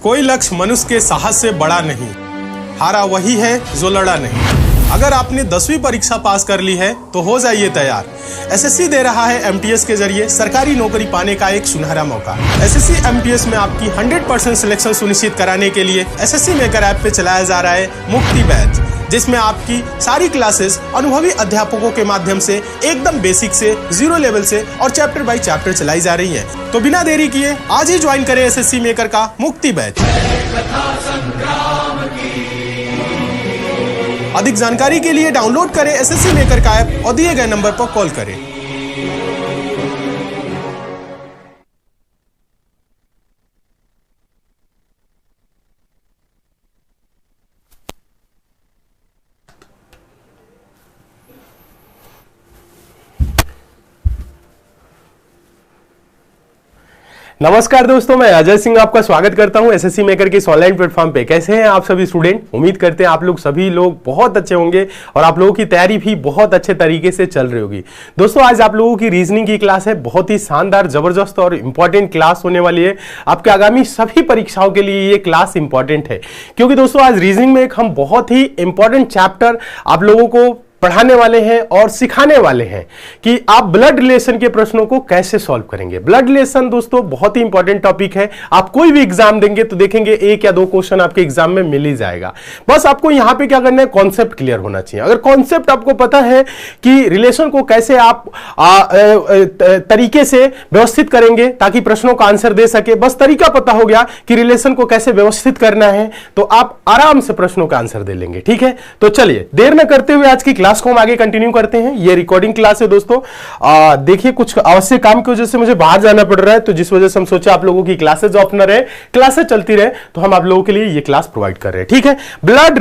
कोई लक्ष्य मनुष्य के साहस से बड़ा नहीं, हारा वही है जो लड़ा नहीं। अगर आपने 10वीं परीक्षा पास कर ली है तो हो जाइए तैयार। एसएससी दे रहा है एमटीएस के जरिए सरकारी नौकरी पाने का एक सुनहरा मौका। एसएससी एमटीएस में आपकी 100% सिलेक्शन सुनिश्चित कराने के लिए एसएससी मेकर ऐप पे चलाया जा रहा है मुक्ति बैच, जिसमें आपकी सारी क्लासेस अनुभवी अध्यापकों के माध्यम से एकदम बेसिक से 0 लेवल से और चैप्टर बाय चैप्टर चलाई जा रही है। तो बिना देरी किए आज ही ज्वाइन करें एसएससी मेकर का मुक्ति बैच। अधिक जानकारी के लिए डाउनलोड करें एसएससी मेकर का ऐप और दिए गए नंबर पर कॉल करें। नमस्कार दोस्तों, मैं अजय सिंह आपका स्वागत करता हूं एसएससी मेकर के इस ऑनलाइन प्लेटफॉर्म पे। कैसे हैं आप सभी स्टूडेंट? उम्मीद करते हैं आप लोग सभी लोग बहुत अच्छे होंगे और आप लोगों की तैयारी भी बहुत अच्छे तरीके से चल रही होगी। दोस्तों, आज आप लोगों की रीजनिंग की क्लास है, बहुत ही शानदार, जबरदस्त और इंपॉर्टेंट क्लास होने वाली है। आपके आगामी सभी परीक्षाओं के लिए ये क्लास इंपॉर्टेंट है, क्योंकि दोस्तों आज रीजनिंग में एक हम बहुत ही इंपॉर्टेंट चैप्टर आप लोगों को पढ़ाने वाले हैं और सिखाने वाले हैं कि आप ब्लड रिलेशन के प्रश्नों को कैसे सॉल्व करेंगे। ब्लड रिलेशन दोस्तों बहुत ही इंपॉर्टेंट टॉपिक है। आप कोई भी एग्जाम देंगे तो देखेंगे 1 या 2 क्वेश्चन आपके एग्जाम में मिल ही जाएगा। बस आपको यहां पे क्या करना है, कॉन्सेप्ट क्लियर होना चाहिए। अगर कॉन्सेप्ट आपको पता है कि रिलेशन को कैसे आप तरीके से व्यवस्थित करेंगे ताकि प्रश्नों का आंसर दे सके, बस तरीका पता हो गया कि रिलेशन को कैसे व्यवस्थित करना है, तो आप आराम से प्रश्नों का आंसर दे लेंगे। ठीक है, तो चलिए देर न करते हुए आज की क्लास को हम आगे कंटिन्यू करते हैं। ये रिकॉर्डिंग क्लास है दोस्तों। देखिए, कुछ आवश्यक काम की वजह से मुझे बाहर जाना पड़ रहा है, तो जिस वजह से हम सोचे आप लोगों की क्लासेस ऑफ न रहे, क्लासेस चलती रहे, तो हम आप लोगों के लिए ये क्लास प्रोवाइड कर रहे हैं। ठीक है, ब्लड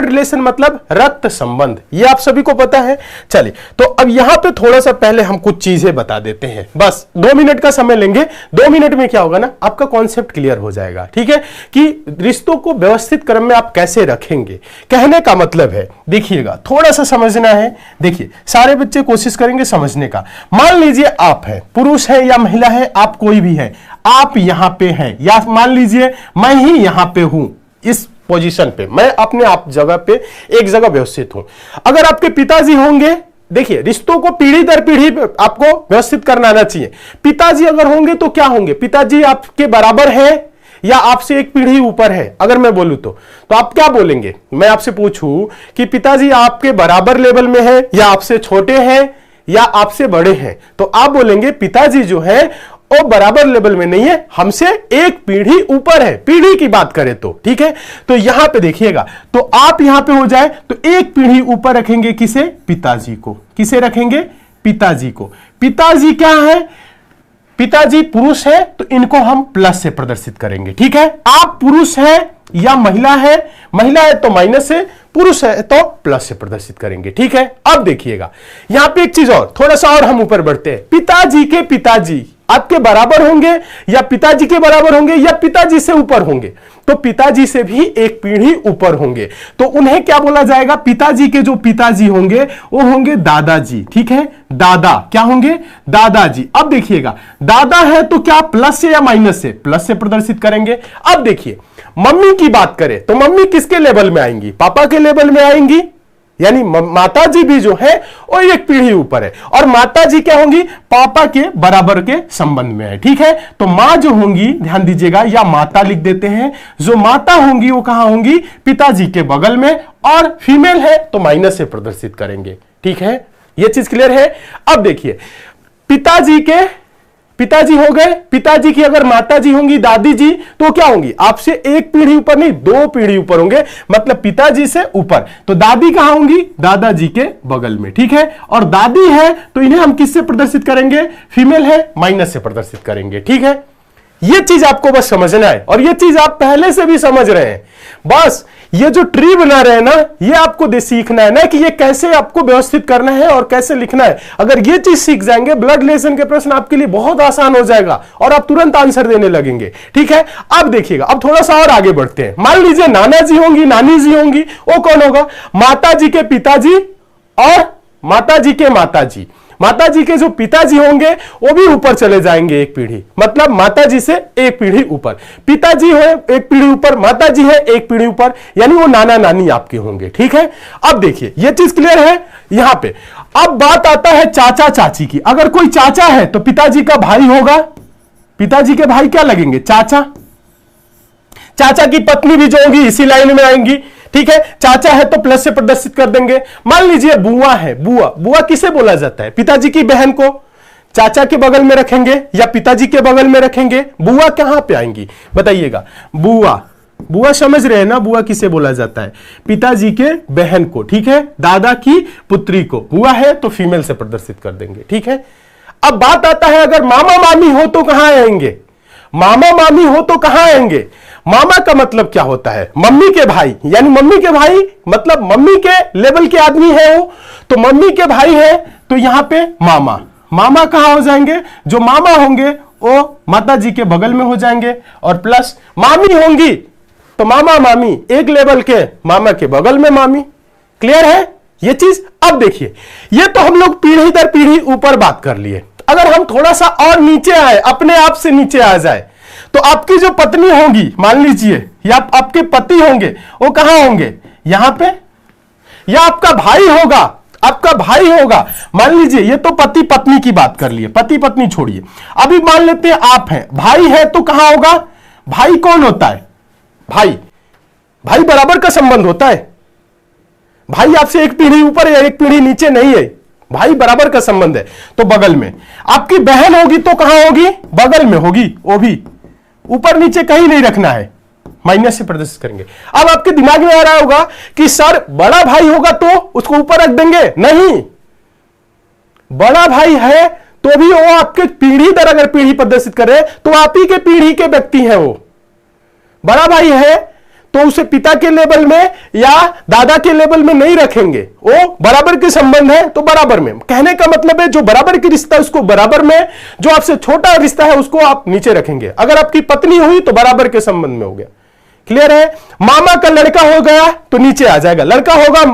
रिलेशन मतलब रक्त संबंध, ये आप सभी को पता है। चलिए, तो अब यहां पे थोड़ा सा पहले हम कुछ चीजें बता देते हैं। बस 2 मिनट का समय लेंगे। 2 मिनट में क्या होगा ना, आपका कॉन्सेप्ट क्लियर हो जाएगा। ठीक है, कि रिश्तों को व्यवस्थित क्रम में आप कैसे रखेंगे। कहने का मतलब है, देखिएगा, थोड़ा सा समझना है। देखिए, सारे बच्चे कोशिश करेंगे समझने का। मान लीजिए आप है, पुरुष है या महिला है, आप कोई भी है, आप यहां पे हैं, या मान लीजिए मैं ही यहां पे हूं, इस पोजीशन पे, मैं अपने आप जगह पे एक जगह व्यवस्थित हूं। अगर आपके पिताजी होंगे, देखिए रिश्तों को पीढ़ी दर पीढ़ी आपको व्यवस्थित करना आना चाहिए। पिताजी अगर होंगे तो क्या होंगे, पिताजी आपके बराबर है या आपसे एक पीढ़ी ऊपर है। अगर मैं बोलूं तो आप क्या बोलेंगे? मैं आपसे पूछूं कि पिताजी आपके बराबर लेवल में है या आपसे छोटे हैं या आपसे बड़े हैं, तो आप बोलेंगे पिताजी जो है वो बराबर लेवल में नहीं है, हमसे एक पीढ़ी ऊपर है, पीढ़ी की बात करें तो। ठीक है, तो यहां पे देखिएगा, तो आप यहां पे हो जाए तो एक पीढ़ी ऊपर रखेंगे किसे? पिताजी को। किसे रखेंगे? पिताजी को। पिताजी क्या है? पिताजी पुरुष है तो इनको हम प्लस से प्रदर्शित करेंगे। ठीक है, आप पुरुष है या महिला है, महिला है तो माइनस से, पुरुष है तो प्लस से प्रदर्शित करेंगे। ठीक है, अब देखिएगा यहां पे एक चीज और, थोड़ा सा और हम ऊपर बढ़ते हैं। पिताजी के पिताजी आपके बराबर होंगे या पिताजी के बराबर होंगे या पिताजी से ऊपर होंगे, तो पिताजी से भी एक पीढ़ी ऊपर होंगे, तो उन्हें क्या बोला जाएगा? पिताजी के जो पिताजी होंगे वो होंगे दादाजी। ठीक है, दादा क्या होंगे? दादाजी। अब देखिएगा, दादा है तो क्या प्लस से या माइनस से? प्लस से प्रदर्शित करेंगे। अब देखिए, मम्मी की बात करें तो मम्मी किसके लेवल में आएंगी? पापा के लेवल में आएंगी, यानी माताजी भी जो है वो एक पीढ़ी ऊपर है, और माताजी क्या होंगी? पापा के बराबर के संबंध में है। ठीक है, तो मां जो होंगी, ध्यान दीजिएगा, या माता लिख देते हैं, जो माता होंगी वो कहां होंगी? पिताजी के बगल में, और फीमेल है तो माइनस से प्रदर्शित करेंगे। ठीक है, ये चीज क्लियर है। अब देखिए, पिताजी हो गए, पिताजी की अगर माताजी होंगी दादी जी, तो क्या होंगी? आपसे एक पीढ़ी ऊपर नहीं, 2 पीढ़ी ऊपर होंगे, मतलब पिताजी से ऊपर। तो दादी कहां होंगी? दादाजी के बगल में। ठीक है, और दादी है तो इन्हें हम किससे प्रदर्शित करेंगे? फीमेल है, माइनस से प्रदर्शित करेंगे। ठीक है, ये चीज आपको बस समझना है, और ये चीज आप पहले से भी समझ रहे हैं। बस ये जो ट्री बना रहे हैं ना, ये आपको सीखना है ना कि ये कैसे आपको व्यवस्थित करना है और कैसे लिखना है। अगर ये चीज सीख जाएंगे, ब्लड रिलेशन के प्रश्न आपके लिए बहुत आसान हो जाएगा और आप तुरंत आंसर देने लगेंगे। ठीक है, अब देखिएगा, अब थोड़ा सा और आगे बढ़ते हैं। मान लीजिए नाना जी होंगी, नानी जी होंगी, वो कौन होगा? माता जी के पिताजी और माता जी के माता जी। माताजी के जो पिताजी होंगे वो भी ऊपर चले जाएंगे एक पीढ़ी, मतलब माताजी से एक पीढ़ी ऊपर। पिताजी है एक पीढ़ी ऊपर, माताजी है एक पीढ़ी ऊपर, यानी वो नाना नानी आपके होंगे। ठीक है, अब देखिए ये चीज क्लियर है यहां पे। अब बात आता है चाचा चाची की। अगर कोई चाचा है तो पिताजी का भाई होगा, पिताजी के भाई क्या लगेंगे? चाचा। चाचा की पत्नी भी जो होगी इसी लाइन में आएंगी। ठीक है, चाचा है तो प्लस से प्रदर्शित कर देंगे। मान लीजिए बुआ है, बुआ, बुआ किसे बोला जाता है? पिताजी की बहन को चाचा के बगल में रखेंगे या पिताजी के बगल में रखेंगे? बुआ कहां पे आएंगी बताइएगा? बुआ, बुआ समझ रहे हैं ना, बुआ किसे बोला जाता है? पिताजी के बहन को। ठीक है, दादा की पुत्री को। बुआ है तो फीमेल से प्रदर्शित कर देंगे। ठीक है, अब बात आता है अगर मामा मामी हो तो कहां आएंगे? मामा मामी हो तो कहां आएंगे? मामा का मतलब क्या होता है? मम्मी के भाई, यानी मम्मी के भाई मतलब मम्मी के लेवल के आदमी है वो, तो मम्मी के भाई है तो यहां पे मामा। मामा कहां हो जाएंगे? जो मामा होंगे वो माता जी के बगल में हो जाएंगे, और प्लस मामी होंगी तो मामा मामी एक लेवल के, मामा के बगल में मामी। क्लियर है ये चीज? अब देखिए, ये तो हम लोग पीढ़ी दर पीढ़ी ऊपर बात कर लिए। अगर हम थोड़ा सा और नीचे आए, अपने आप से नीचे आ जाए, तो आपकी जो पत्नी होंगी मान लीजिए, या आपके पति होंगे, वो कहां होंगे? यहां पे। या आपका भाई होगा, आपका भाई होगा, मान लीजिए ये तो पति पत्नी की बात कर लिए, पति पत्नी छोड़िए, अभी मान लेते हैं आप हैं, भाई है तो कहां होगा? भाई कौन होता है? भाई, भाई बराबर का संबंध होता है। भाई आपसे एक पीढ़ी ऊपर या एक पीढ़ी नीचे नहीं है, भाई बराबर का संबंध है तो बगल में। आपकी बहन होगी तो कहां होगी? बगल में होगी, वो भी ऊपर नीचे कहीं नहीं रखना है, माइनस से प्रदर्शित करेंगे। अब आपके दिमाग में आ रहा होगा कि सर बड़ा भाई होगा तो उसको ऊपर रख देंगे? नहीं, बड़ा भाई है तो भी वो आपके पीढ़ी दर अगर पीढ़ी प्रदर्शित करे तो आप ही के पीढ़ी के व्यक्ति हैं। वो बड़ा भाई है तो उसे पिता के लेवल में या दादा के लेवल में नहीं रखेंगे, वो बराबर के संबंध है तो बराबर में। कहने का मतलब है जो बराबर की रिश्ता है उसको बराबर में, जो आपसे छोटा रिश्ता है उसको आप नीचे रखेंगे। अगर आपकी पत्नी हुई तो बराबर के संबंध में हो गया। क्लियर है? मामा का लड़का हो गया तो नीचे आ जाएगा, लड़का होगा,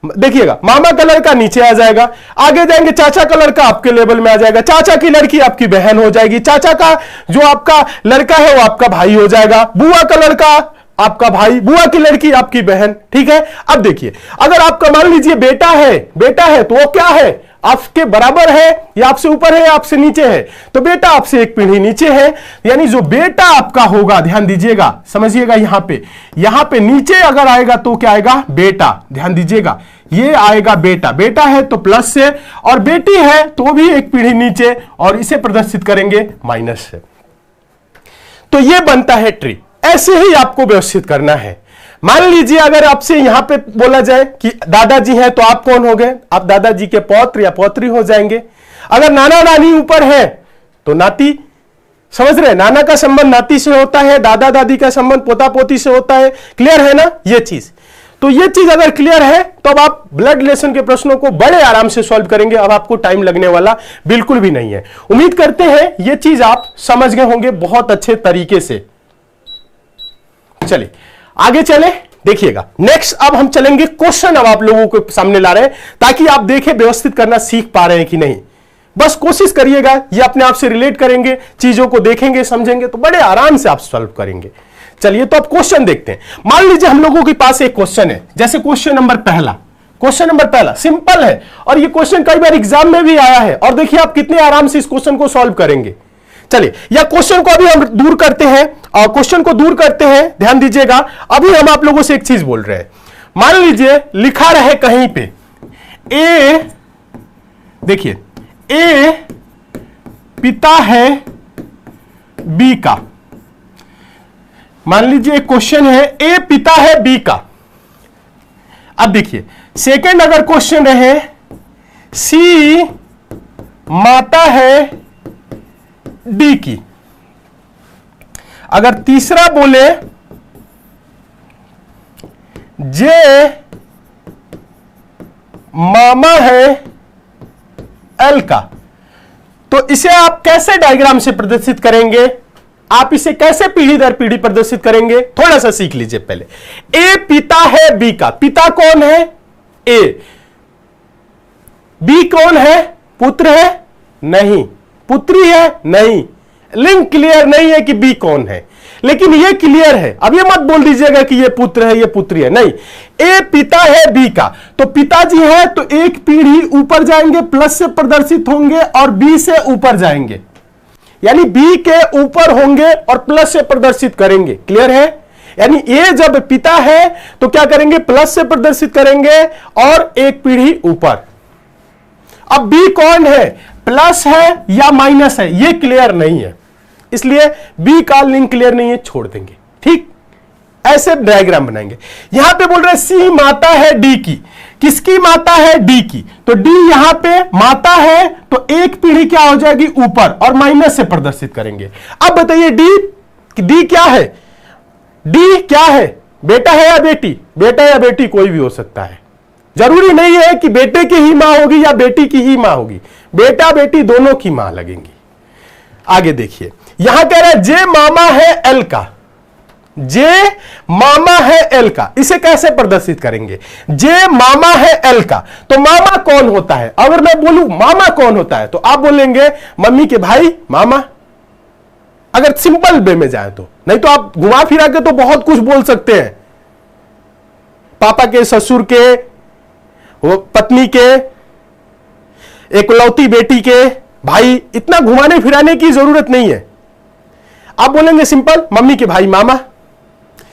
देखिएगा मामा का लड़का नीचे आ जाएगा। आगे जाएंगे चाचा का लड़का आपके लेवल में आ जाएगा, चाचा की लड़की आपकी बहन हो जाएगी, चाचा का जो आपका लड़का है वो आपका भाई हो जाएगा, बुआ का लड़का आपका भाई, बुआ की लड़की आपकी बहन। ठीक है, अब देखिए अगर आपका मान लीजिए बेटा है, बेटा है तो वो क्या है? आपके बराबर है या आपसे ऊपर है या आपसे नीचे है? तो बेटा आपसे एक पीढ़ी नीचे है, यानी जो बेटा आपका होगा, ध्यान दीजिएगा, समझिएगा, यहां पे नीचे अगर आएगा तो क्या आएगा? बेटा। ध्यान दीजिएगा, ये आएगा बेटा, बेटा है तो प्लस से, और बेटी है तो भी एक पीढ़ी नीचे, और इसे प्रदर्शित करेंगे माइनस से। तो ये बनता है ट्री। ऐसे ही आपको व्यवस्थित करना है। मान लीजिए अगर आपसे यहां पे बोला जाए कि दादाजी हैं तो आप कौन हो गए? आप दादाजी के पौत्र या पौत्री हो जाएंगे। अगर नाना नानी ऊपर है तो नाती, समझ रहे हैं? नाना का संबंध नाती से होता है, दादा दादी का संबंध पोता पोती से होता है। क्लियर है ना ये चीज? तो ये चीज अगर क्लियर है तो अब आप ब्लड रिलेशन के प्रश्नों को बड़े आराम से सॉल्व करेंगे। अब आपको टाइम लगने वाला बिल्कुल भी नहीं है। उम्मीद करते हैं ये चीज आप समझ गए होंगे बहुत अच्छे तरीके से। चलिए आगे चले, देखिएगा नेक्स्ट। अब हम चलेंगे क्वेश्चन, अब आप लोगों के सामने ला रहे हैं ताकि आप देखें व्यवस्थित करना सीख पा रहे हैं कि नहीं। बस कोशिश करिएगा, ये अपने आप से रिलेट करेंगे, चीजों को देखेंगे, समझेंगे तो बड़े आराम से आप सॉल्व करेंगे। चलिए तो अब क्वेश्चन देखते हैं। मान लीजिए हम लोगों के पास एक क्वेश्चन है, जैसे क्वेश्चन नंबर पहला। क्वेश्चन नंबर पहला सिंपल है और ये क्वेश्चन कई बार एग्जाम में भी आया है, और देखिए आप कितने आराम से इस क्वेश्चन को सॉल्व करेंगे। चलिए, या क्वेश्चन को अभी हम दूर करते हैं, और क्वेश्चन को दूर करते हैं, ध्यान दीजिएगा। अभी हम आप लोगों से एक चीज बोल रहे हैं। मान लीजिए लिखा रहे कहीं पे ए, देखिए ए पिता है बी का। मान लीजिए क्वेश्चन है ए पिता है बी का। अब देखिए सेकंड अगर क्वेश्चन रहे सी माता है डी की। अगर तीसरा बोले जे मामा है एल का, तो इसे आप कैसे डायग्राम से प्रदर्शित करेंगे? आप इसे कैसे पीढ़ी दर पीढ़ी प्रदर्शित करेंगे? थोड़ा सा सीख लीजिए पहले। ए पिता है बी का, पिता कौन है? ए। बी कौन है? पुत्र है नहीं, पुत्री है नहीं, लिंक क्लियर नहीं है कि बी कौन है, लेकिन ये क्लियर है। अब ये मत बोल दीजिएगा कि ये पुत्र है ये पुत्री है, नहीं, ए पिता है बी का, तो पिताजी है तो एक पीढ़ी ऊपर जाएंगे, प्लस से प्रदर्शित होंगे और बी से ऊपर जाएंगे, यानी बी के ऊपर होंगे और प्लस से प्रदर्शित करेंगे। क्लियर है? यानी ए जब पिता है तो क्या करेंगे, प्लस से प्रदर्शित करेंगे और एक पीढ़ी ऊपर। अब बी कौन है, प्लस है या माइनस है, ये क्लियर नहीं है, इसलिए बी का लिंक क्लियर नहीं है, छोड़ देंगे। ठीक, ऐसे डायग्राम बनाएंगे। यहां पे बोल रहे सी माता है डी की, किसकी माता है, डी की, तो डी यहां पे माता है तो एक पीढ़ी क्या हो जाएगी ऊपर और माइनस से प्रदर्शित करेंगे। अब बताइए डी क्या है, डी क्या है, बेटा है या बेटी, बेटा या बेटी कोई भी हो सकता है, जरूरी नहीं है कि बेटे की ही मां होगी या बेटी की ही मां होगी, बेटा बेटी दोनों की मां लगेंगी। आगे देखिए, यहां कह रहा है जे मामा है एल का, जे मामा है एल का, इसे कैसे प्रदर्शित करेंगे, जे मामा है एल का, तो मामा कौन होता है, अगर मैं बोलूं मामा कौन होता है तो आप बोलेंगे मम्मी के भाई मामा, अगर सिंपल वे में जाए तो, नहीं तो आप घुमा फिरा के तो बहुत कुछ बोल सकते हैं, पापा के, ससुर के, वो पत्नी के, एकलौती बेटी के भाई, इतना घुमाने फिराने की जरूरत नहीं है। आप बोलेंगे सिंपल मम्मी के भाई मामा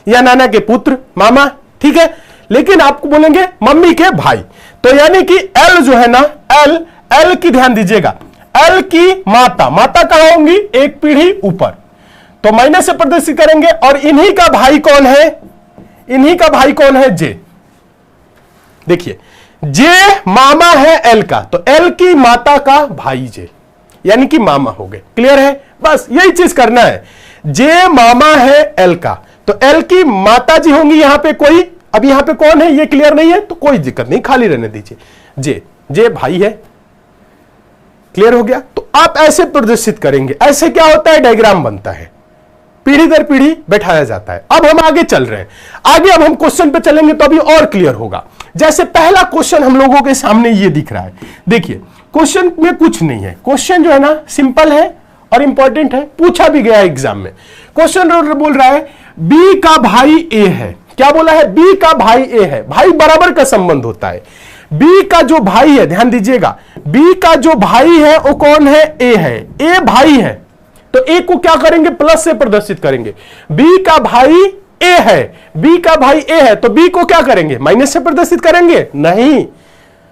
या नाना के पुत्र मामा, ठीक है, लेकिन आपको बोलेंगे मम्मी के भाई, तो यानी कि एल जो है ना, एल की ध्यान दीजिएगा, एल की माता, माता कहां होंगी, एक पीढ़ी ऊपर, तो माइनस से प्रदर्शित करेंगे और इन्हीं का भाई कौन है, इन्हीं का भाई कौन है, जे। देखिए जे मामा है एल का, तो एल की माता का भाई जे, यानी कि मामा हो गए। क्लियर है? बस यही चीज करना है, जे मामा है एल का, तो एल की माता जी होंगी यहां पे कोई, अब यहां पे कौन है ये क्लियर नहीं है तो कोई दिक्कत नहीं, खाली रहने दीजिए, जे भाई है। क्लियर हो गया? तो आप ऐसे प्रदर्शित करेंगे, ऐसे क्या होता है, डायग्राम बनता है, पीढ़ी दर पीढ़ी बैठाया जाता है। अब हम आगे चल रहे हैं, आगे अब हम क्वेश्चन पे चलेंगे तो अभी और क्लियर होगा। जैसे पहला क्वेश्चन हम लोगों के सामने ये दिख रहा है, देखिए क्वेश्चन में कुछ नहीं है, क्वेश्चन जो है ना सिंपल है और इंपॉर्टेंट है, पूछा भी गया एग्जाम में। क्वेश्चन बोल रहा है बी का भाई ए है, क्या बोला है, बी का भाई ए है, भाई बराबर का संबंध होता है, बी का जो भाई है, ध्यान दीजिएगा, बी का जो भाई है वो कौन है, ए है, ए भाई है, तो ए को क्या करेंगे, प्लस से प्रदर्शित करेंगे, बी का भाई ए है, बी का भाई ए है, तो बी को क्या करेंगे, माइनस से प्रदर्शित करेंगे, नहीं,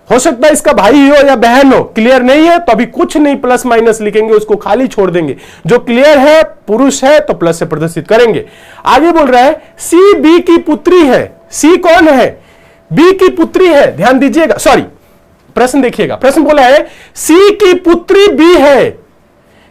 हो सकता है इसका भाई हो या बहन हो, क्लियर नहीं है तो अभी कुछ नहीं प्लस माइनस लिखेंगे, उसको खाली छोड़ देंगे, जो क्लियर है पुरुष है तो प्लस से प्रदर्शित करेंगे। आगे बोल रहा है सी बी की पुत्री है, सी कौन है, बी की पुत्री है, ध्यान दीजिएगा, सॉरी प्रश्न देखिएगा, प्रश्न बोला है सी की पुत्री बी है,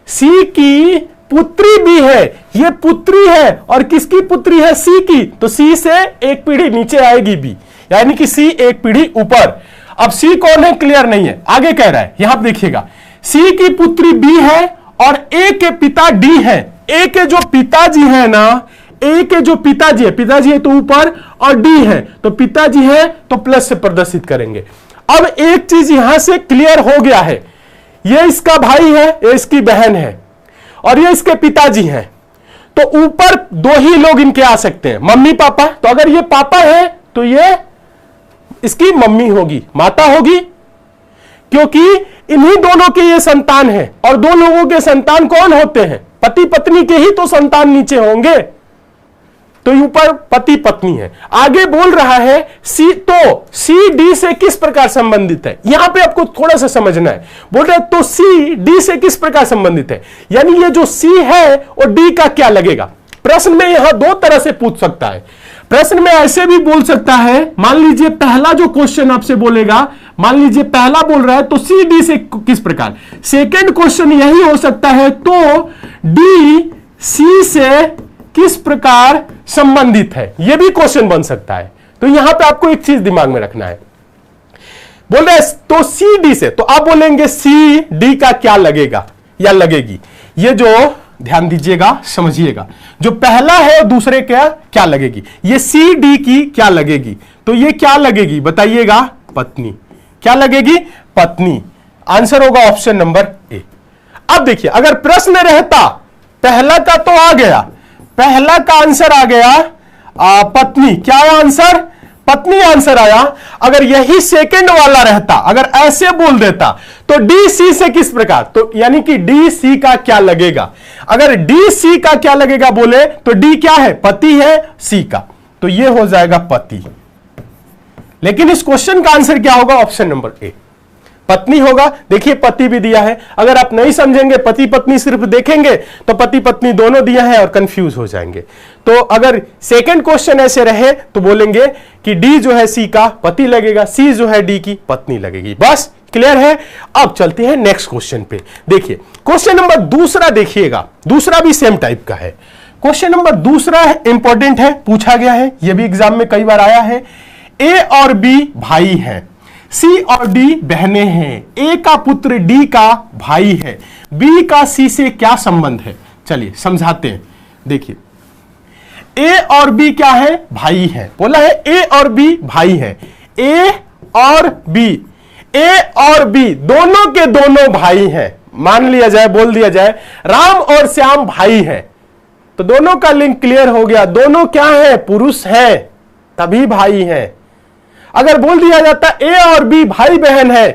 सी की पुत्री बी है, ये पुत्री है और किसकी पुत्री है, सी की, तो सी से एक पीढ़ी नीचे आएगी बी, यानी कि सी एक पीढ़ी ऊपर। अब सी कौन है क्लियर नहीं है, आगे कह रहा है, यहां पर देखिएगा सी की पुत्री बी है और ए के पिता डी है, ए के जो पिताजी है ना, ए के जो पिताजी है तो ऊपर और डी है तो पिताजी है तो प्लस से प्रदर्शित करेंगे। अब एक चीज यहां से क्लियर हो गया है, ये इसका भाई है, ये इसकी बहन है और ये इसके पिताजी हैं, तो ऊपर दो ही लोग इनके आ सकते हैं, मम्मी पापा, तो अगर ये पापा है तो ये इसकी मम्मी होगी, माता होगी, क्योंकि इन्हीं दोनों के ये संतान है और दो लोगों के संतान कौन होते हैं, पति पत्नी के ही तो संतान नीचे होंगे, तो ऊपर पति पत्नी है। आगे बोल रहा है सी, तो सी डी से किस प्रकार संबंधित है, यहां पे आपको थोड़ा सा समझना है। बोल रहे तो सी डी से किस प्रकार संबंधित है, यानी ये जो सी है और डी का क्या लगेगा। प्रश्न में यहां दो तरह से पूछ सकता है, प्रश्न में ऐसे भी बोल सकता है, मान लीजिए पहला जो क्वेश्चन आपसे बोलेगा, मान लीजिए पहला बोल रहा है तो सी डी से किस प्रकार, सेकंड क्वेश्चन यही हो सकता है तो डी सी से किस प्रकार संबंधित है, यह भी क्वेश्चन बन सकता है। तो यहां पे आपको एक चीज दिमाग में रखना है, बोल रहे तो सी डी से, तो आप बोलेंगे सी डी का क्या लगेगा या लगेगी, ये जो ध्यान दीजिएगा समझिएगा, जो पहला है और दूसरे क्या लगेगी, ये सी डी की क्या लगेगी, तो ये क्या लगेगी बताइएगा, पत्नी, क्या लगेगी, पत्नी, आंसर होगा ऑप्शन नंबर ए। अब देखिए, अगर प्रश्न रहता, पहला का तो आ गया, पहला का आंसर आ गया पत्नी, क्या आया आंसर? पत्नी आंसर आया। अगर यही सेकंड वाला रहता, अगर ऐसे बोल देता तो डी सी से किस प्रकार, तो यानी कि डी सी का क्या लगेगा? अगर डी सी का क्या लगेगा बोले तो डी क्या है? पति है, सी का, तो ये हो जाएगा पति। लेकिन इस क्वेश्चन का आंसर क्या होगा? ऑप्शन नंबर ए, पत्नी होगा। देखिए पति भी दिया है, अगर आप नहीं समझेंगे, पति पत्नी सिर्फ देखेंगे तो पति पत्नी दोनों दिया है और कंफ्यूज हो जाएंगे। तो अगर सेकंड क्वेश्चन ऐसे रहे तो बोलेंगे कि डी जो है सी का पति लगेगा, सी जो है डी की पत्नी लगेगी। बस क्लियर है। अब चलते हैं नेक्स्ट क्वेश्चन पे। देखिए क्वेश्चन नंबर दूसरा देखिएगा, दूसरा भी सेम टाइप का है। क्वेश्चन नंबर दूसरा इंपॉर्टेंट है, पूछा गया है, यह भी एग्जाम में कई बार आया है। ए और बी भाई हैं, सी और डी बहनें हैं, ए का पुत्र डी का भाई है, बी का सी से क्या संबंध है? चलिए समझाते हैं। देखिए ए और बी क्या है? भाई है। बोला है ए और बी भाई है। ए और बी, ए और बी दोनों के दोनों भाई हैं। मान लिया जाए, बोल दिया जाए राम और श्याम भाई हैं, तो दोनों का लिंक क्लियर हो गया। दोनों क्या है? पुरुष हैं, तभी भाई हैं। अगर बोल दिया जाता ए और बी भाई बहन है,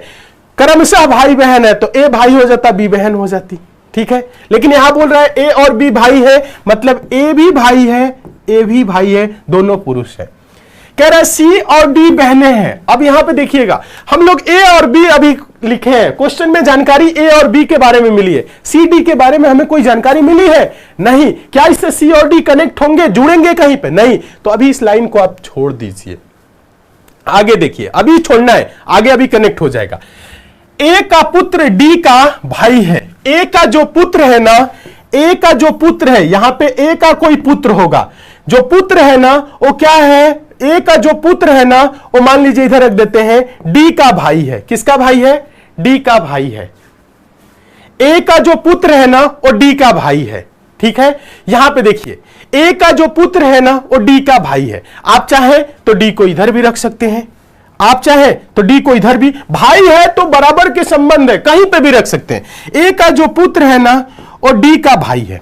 क्रमशः भाई बहन है, तो ए भाई हो जाता, बी बहन हो जाती। ठीक है, लेकिन यहां बोल रहा है ए और बी भाई है, मतलब ए भी भाई है, ए भी भाई है, दोनों पुरुष है। कह रहा है सी और डी बहनें हैं। अब यहां पे देखिएगा, हम लोग ए और बी अभी लिखे हैं, क्वेश्चन में जानकारी ए और बी के बारे में मिली है, सी डी के बारे में हमें कोई जानकारी मिली है नहीं। क्या इससे सी और डी कनेक्ट होंगे, जुड़ेंगे कहीं पे? नहीं। तो अभी इस लाइन को आप छोड़ दीजिए, आगे देखिए, अभी छोड़ना है, आगे अभी कनेक्ट हो जाएगा। ए का पुत्र डी का भाई है। ए का जो पुत्र है ना, ए का जो पुत्र है, यहां पे ए का कोई पुत्र होगा, जो पुत्र है ना वो क्या है? ए का जो पुत्र है ना वो मान लीजिए इधर रख देते हैं, डी का भाई है। किसका भाई है? डी का भाई है। ए का जो पुत्र है ना वो डी का भाई है। ठीक है, यहां पे देखिए ए का जो पुत्र है ना वो डी का भाई है। आप चाहे तो डी को इधर भी रख सकते हैं, आप चाहे तो डी को इधर भी, भाई है तो बराबर के संबंध है, कहीं पे भी रख सकते हैं। ए का जो पुत्र है ना वो डी का भाई है।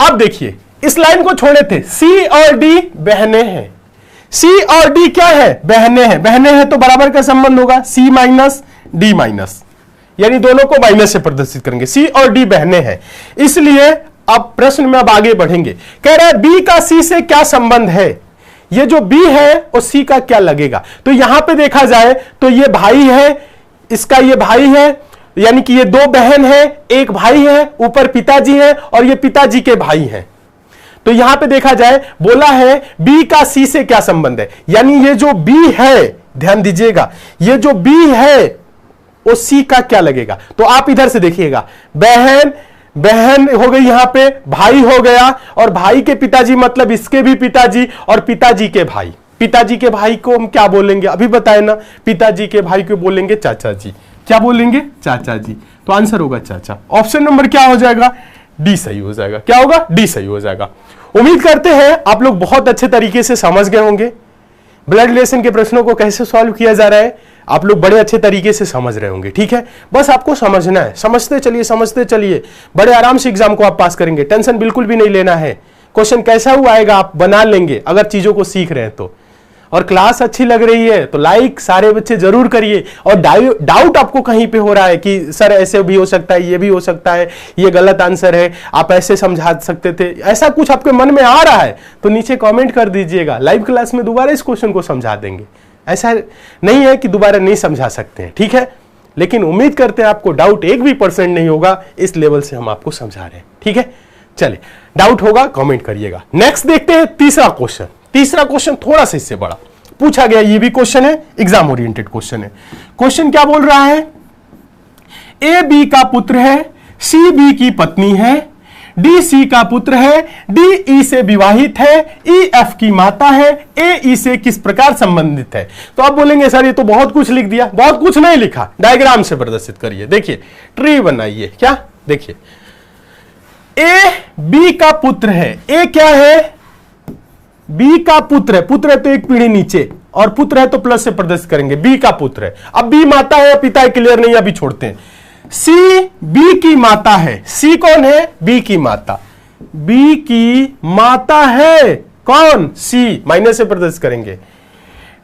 अब देखिए इस लाइन को छोड़े थे, सी और डी बहनें हैं। सी और डी क्या है? बहनें हैं। बहनें हैं तो बराबर का संबंध होगा, सी माइनस डी माइनस, यानी दोनों को माइनस से प्रदर्शित करेंगे। सी और डी बहनें हैं, इसलिए अब प्रश्न में अब आगे बढ़ेंगे। कह रहा है बी का सी से क्या संबंध है? ये जो बी है वो सी का क्या लगेगा? तो यहां पे देखा जाए तो ये भाई है, इसका ये भाई है, यानी कि ये दो बहन है, एक भाई है, ऊपर पिताजी है और ये पिताजी के भाई हैं। तो यहां पे देखा जाए, बोला है बी का सी से क्या संबंध है, यानी ये जो बी है, ध्यान दीजिएगा, ये जो बी है वो सी का क्या लगेगा? तो आप इधर से देखिएगा, बहन बहन हो गई, यहां पे भाई हो गया, और भाई के पिताजी मतलब इसके भी पिताजी, और पिताजी के भाई। पिताजी के भाई को हम क्या बोलेंगे अभी बताए ना? पिताजी के भाई को बोलेंगे चाचा जी। क्या बोलेंगे? चाचा जी। तो आंसर होगा चाचा। ऑप्शन नंबर क्या हो जाएगा? डी सही हो जाएगा। क्या होगा? डी सही हो जाएगा। उम्मीद करते हैं आप लोग बहुत अच्छे तरीके से समझ गए होंगे ब्लड रिलेशन के प्रश्नों को कैसे सॉल्व किया जा रहा है, आप लोग बड़े अच्छे तरीके से समझ रहे होंगे। ठीक है, बस आपको समझना है, समझते चलिए, बड़े आराम से एग्जाम को आप पास करेंगे। टेंशन बिल्कुल भी नहीं लेना है, क्वेश्चन कैसा हुआ आएगा आप बना लेंगे अगर चीजों को सीख रहे हैं तो। और क्लास अच्छी लग रही है तो लाइक सारे बच्चे जरूर करिए। और डाउट आपको कहीं पे हो रहा है कि सर ऐसे भी हो सकता है, ये भी हो सकता है, ये गलत आंसर है, आप ऐसे समझा सकते थे, ऐसा कुछ आपके मन में आ रहा है तो नीचे कमेंट कर दीजिएगा। लाइव क्लास में दोबारा इस क्वेश्चन को समझा देंगे। ऐसा नहीं है कि दोबारा नहीं समझा सकते हैं, ठीक है, लेकिन उम्मीद करते हैं आपको डाउट 1% नहीं होगा, इस लेवल से हम आपको समझा रहे हैं। ठीक है, चलिए, डाउट होगा कमेंट करिएगा। नेक्स्ट देखते हैं तीसरा क्वेश्चन। तीसरा क्वेश्चन थोड़ा सा इससे बड़ा पूछा गया, ये भी क्वेश्चन है, एग्जाम ओरिएंटेड क्वेश्चन है। क्वेश्चन क्या बोल रहा है? ए बी का पुत्र है, सी बी की पत्नी है, डी सी का पुत्र है, डी ई से विवाहित है, ई एफ की माता है, ए ई से किस प्रकार संबंधित है? तो आप बोलेंगे सर ये तो बहुत कुछ लिख दिया। बहुत कुछ नहीं लिखा, डायग्राम से प्रदर्शित करिए। देखिए ट्री बनाइए। क्या? देखिए ए बी का पुत्र है। ए क्या है? बी का पुत्र है। पुत्र है तो एक पीढ़ी नीचे, और पुत्र है तो प्लस से प्रदर्शित करेंगे, बी का पुत्र है। अब बी माता है या पिता है, क्लियर नहीं, अभी छोड़ते हैं। सी बी की माता है, सी कौन है, बी की माता, बी की माता है कौन, सी, माइनस से प्रदर्शित करेंगे।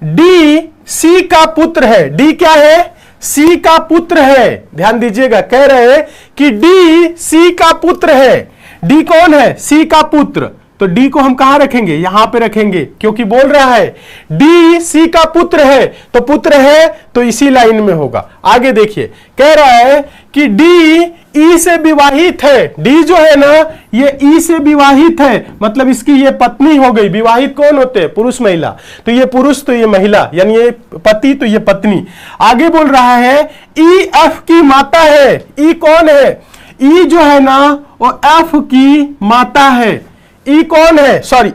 डी सी का पुत्र है, डी क्या है, सी का पुत्र है, ध्यान दीजिएगा, कह रहे हैं कि डी सी का पुत्र है। डी कौन है, सी का पुत्र, तो डी को हम कहां रखेंगे, यहां पे रखेंगे, क्योंकि बोल रहा है डी सी का पुत्र है, तो पुत्र है तो इसी लाइन में होगा। आगे देखिए, कह रहा है कि डी ई से विवाहित है, डी जो है ना ये ई से विवाहित है, मतलब इसकी ये पत्नी हो गई। विवाहित कौन होते हैं, पुरुष महिला, तो ये पुरुष तो ये महिला, यानी ये पति तो ये पत्नी। आगे बोल रहा है ई एफ की माता है, ई कौन है, ई जो है ना वो एफ की माता है। ई कौन है, सॉरी,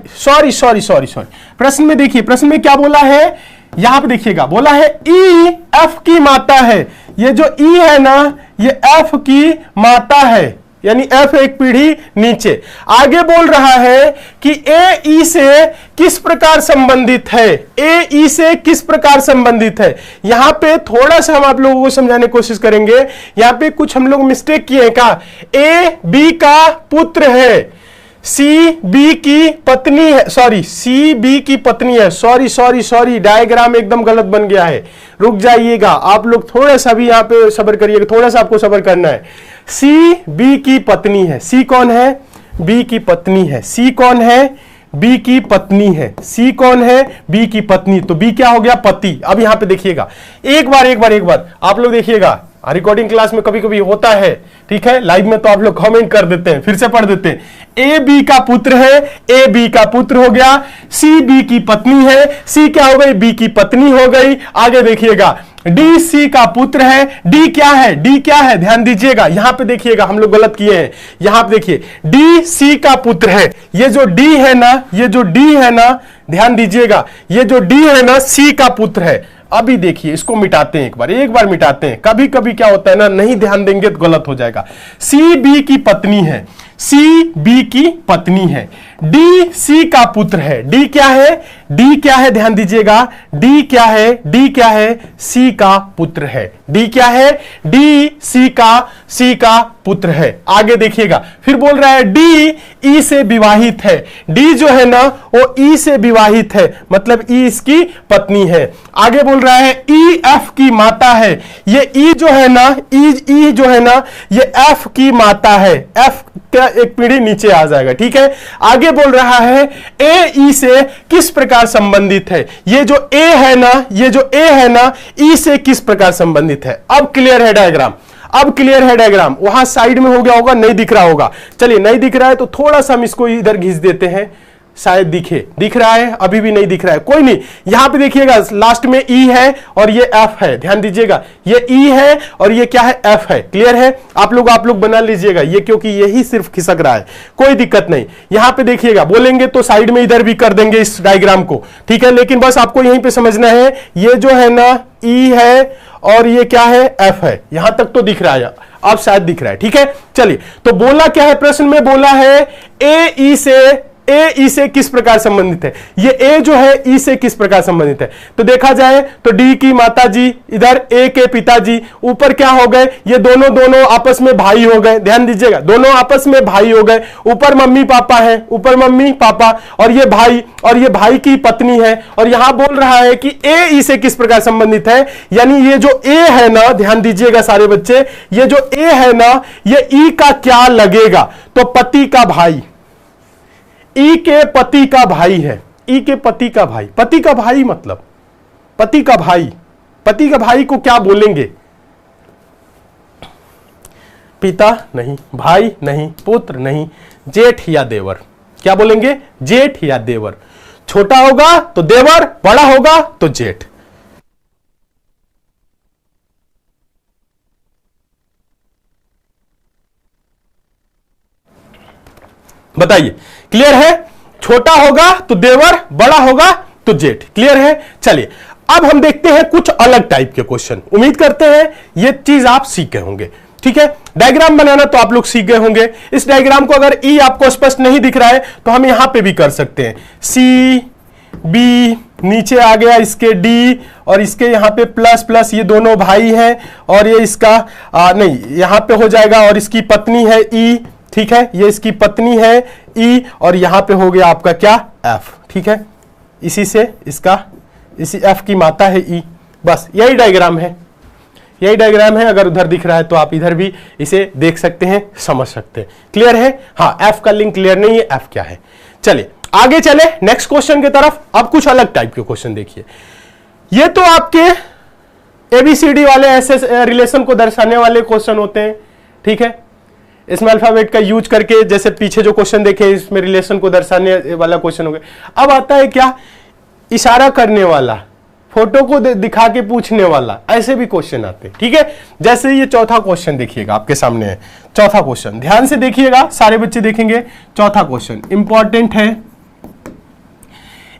प्रश्न में देखिए, प्रश्न में क्या बोला है, यहां पे देखिएगा, बोला है ई एफ की माता है। ये जो ई है ना ये एफ की माता है, यानी एफ एक पीढ़ी नीचे। आगे बोल रहा है कि ए ई से किस प्रकार संबंधित है, ए ई से किस प्रकार संबंधित है। यहां पे थोड़ा सा हम आप लोगों को समझाने की कोशिश करेंगे, यहां पे कुछ हम लोग मिस्टेक किए का, ए बी का पुत्र है, सी बी की पत्नी है, सी बी की पत्नी है, सॉरी, डायग्राम एकदम गलत बन गया है, रुक जाइएगा आप लोग, थोड़ा सा भी यहां पे सब्र करिएगा, थोड़ा सा आपको सब्र करना है। सी बी की पत्नी है, सी कौन है, बी की पत्नी है, सी कौन है, बी की पत्नी है, सी कौन है, बी की पत्नी, तो बी क्या हो गया, पति। अब यहां पे देखिएगा, एक बार आप लोग देखिएगा, रिकॉर्डिंग क्लास में कभी कभी होता है, ठीक है, लाइव में तो आप लोग कमेंट कर देते हैं, फिर से पढ़ देते हैं। ए बी का पुत्र है, ए बी का पुत्र हो गया, सी बी की पत्नी है, सी क्या हो गई, बी की पत्नी हो गई। आगे देखिएगा, डी डी का पुत्र है, डी क्या है, डी क्या है, ध्यान दीजिएगा, यहां पे देखिएगा हम लोग गलत किए हैं, यहां पे देखिए डी सी का पुत्र है, ये जो डी है ना, ये जो डी है ना, ध्यान दीजिएगा, ये जो डी है ना सी का पुत्र है। अभी देखिए इसको मिटाते हैं, एक बार मिटाते हैं, कभी कभी क्या होता है ना, नहीं ध्यान देंगे तो गलत हो जाएगा। सी बी की पत्नी है, सी बी की पत्नी है, डी सी का पुत्र है, डी क्या है, डी क्या है, ध्यान दीजिएगा, डी क्या है, डी क्या है, सी का पुत्र है, डी क्या है, डी सी का पुत्र है। आगे देखिएगा, फिर बोल रहा है डी ई से विवाहित है, डी जो है ना वो ई से विवाहित है, मतलब ई इसकी पत्नी है। आगे बोल रहा है ई एफ की माता है, ये ई जो है ना, ई जो है ना ये एफ की माता है, एफ क्या एक पीढ़ी नीचे आ जाएगा, ठीक है। आगे बोल रहा है ए ई से किस प्रकार संबंधित है, ये जो ए है ना, ये जो ए है ना ई से किस प्रकार संबंधित है। अब क्लियर है डायग्राम, अब क्लियर है डायग्राम, वहां साइड में हो गया होगा, नहीं दिख रहा होगा, चलिए नहीं दिख रहा है तो थोड़ा सा हम इसको इधर घिस देते हैं, शायद दिखे, दिख रहा है, अभी भी नहीं दिख रहा है, कोई नहीं। यहां पे देखिएगा लास्ट में ई है और ये एफ है, ध्यान दीजिएगा, ये ई है और ये क्या है, एफ है। क्लियर है, आप लोग बना लीजिएगा ये, क्योंकि यही सिर्फ खिसक रहा है, कोई दिक्कत नहीं। यहां पे देखिएगा, बोलेंगे तो साइड में इधर भी कर देंगे इस डायग्राम को, ठीक है, लेकिन बस आपको यहीं पे समझना है, ये जो है ना ई है और ये क्या है, एफ है, यहां तक तो दिख रहा है, अब शायद दिख रहा है, ठीक है। चलिए, तो बोला क्या है, प्रश्न में बोला है ए ई से किस प्रकार संबंधित है, ये ए जो है ई से किस प्रकार संबंधित है। तो देखा जाए तो डी की माता जी, इधर ए के पिताजी, ऊपर क्या हो गए, ये दोनों आपस में भाई हो गए, ध्यान दीजिएगा, दोनों आपस में भाई हो गए, ऊपर मम्मी पापा है, ऊपर मम्मी पापा और ये भाई की पत्नी है। और यहां बोल रहा है कि ए ई से किस प्रकार संबंधित है, यानी ये जो ए है ना, ध्यान दीजिएगा सारे बच्चे, ये जो ए है ना ये ई का क्या लगेगा, तो पति का भाई, ई के पति का भाई है, ई के पति का भाई, पति का भाई मतलब पति का भाई को क्या बोलेंगे, पिता नहीं, भाई नहीं, पुत्र नहीं, जेठ या देवर, क्या बोलेंगे, जेठ या देवर। छोटा होगा तो देवर, बड़ा होगा तो जेठ। बताइए, क्लियर है, छोटा होगा तो देवर, बड़ा होगा तो जेठ। क्लियर है, चलिए अब हम देखते हैं कुछ अलग टाइप के क्वेश्चन। उम्मीद करते हैं ये चीज आप सीख गए होंगे, ठीक है। डायग्राम बनाना तो आप लोग सीख गए होंगे। इस डायग्राम को अगर ई आपको स्पष्ट नहीं दिख रहा है तो हम यहां पे भी कर सकते हैं, सी बी, नीचे आ गया इसके डी, और इसके यहाँ पे प्लस प्लस, ये दोनों भाई हैं, और ये इसका नहीं, यहाँ पे हो जाएगा, और इसकी पत्नी है ई, ठीक है, ये इसकी पत्नी है ई, और यहाँ पे हो गया आपका क्या, एफ, ठीक है, इसी से इसका, इसी एफ की माता है ई। बस यही डायग्राम है, यही डायग्राम है। अगर उधर दिख रहा है तो आप इधर भी इसे देख सकते हैं, समझ सकते हैं। क्लियर है? हाँ, एफ का लिंक क्लियर नहीं है, एफ क्या है। चलिए आगे चले नेक्स्ट क्वेश्चन की तरफ। अब कुछ अलग टाइप के क्वेश्चन देखिए। ये तो आपके एबीसीडी वाले ऐसे रिलेशन को दर्शाने वाले क्वेश्चन होते हैं, ठीक है, इसमें अल्फाबेट का यूज करके, जैसे पीछे जो क्वेश्चन देखे इसमें रिलेशन को दर्शाने वाला क्वेश्चन हो गया। अब आता है क्या, इशारा करने वाला, फोटो को दिखा के पूछने वाला, ऐसे भी क्वेश्चन आते हैं, ठीक है। जैसे ये चौथा क्वेश्चन देखिएगा, आपके सामने है चौथा क्वेश्चन, ध्यान से देखिएगा, सारे बच्चे देखेंगे। चौथा क्वेश्चन इंपॉर्टेंट है।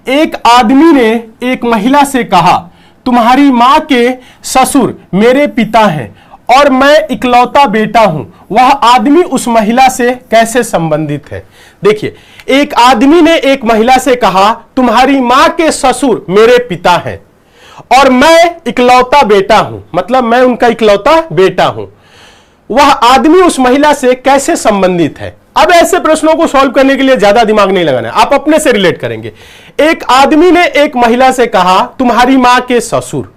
एक आदमी ने एक महिला से कहा, तुम्हारी मां के ससुर मेरे पिता हैं और मैं इकलौता बेटा हूं, वह आदमी उस महिला से कैसे संबंधित है। देखिए, एक आदमी ने एक महिला से कहा, तुम्हारी मां के ससुर मेरे पिता हैं और मैं इकलौता बेटा हूं, मतलब मैं उनका इकलौता बेटा हूं, वह आदमी उस महिला से कैसे संबंधित है। अब ऐसे प्रश्नों को सॉल्व करने के लिए ज्यादा दिमाग नहीं लगाना है, आप अपने से रिलेट करेंगे। एक आदमी ने एक महिला से कहा, तुम्हारी मां के ससुर,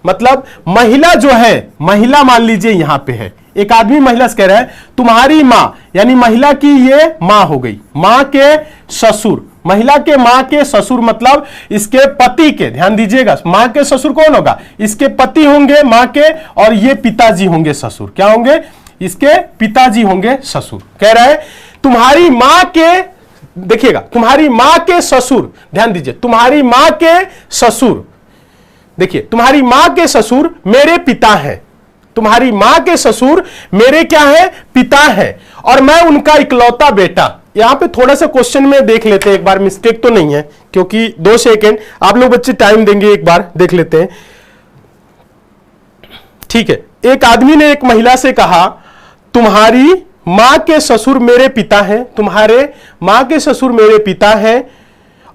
मतलब महिला जो है, महिला मान लीजिए यहां पे है, एक आदमी महिला से कह रहा है तुम्हारी मां, यानी महिला की ये मां हो गई, मां के ससुर, महिला के मां के ससुर मतलब इसके पति के, ध्यान दीजिएगा, मां के ससुर कौन होगा, इसके पति होंगे मां के, और ये पिताजी होंगे ससुर, क्या होंगे, इसके पिताजी होंगे ससुर। कह रहा है तुम्हारी मां के, देखिएगा, तुम्हारी मां के ससुर, ध्यान दीजिए, तुम्हारी मां के ससुर, देखिए, तुम्हारी मां के ससुर मेरे पिता हैं, तुम्हारी मां के ससुर मेरे क्या है, पिता हैं, और मैं उनका इकलौता बेटा। यहां पे थोड़ा सा क्वेश्चन में देख लेते हैं एक बार, मिस्टेक तो नहीं है, क्योंकि 2 सेकंड आप लोग बच्चे टाइम देंगे, एक बार देख लेते हैं, ठीक है। एक आदमी ने एक महिला से कहा, तुम्हारी मां के ससुर मेरे पिता हैं, तुम्हारे मां के ससुर मेरे पिता हैं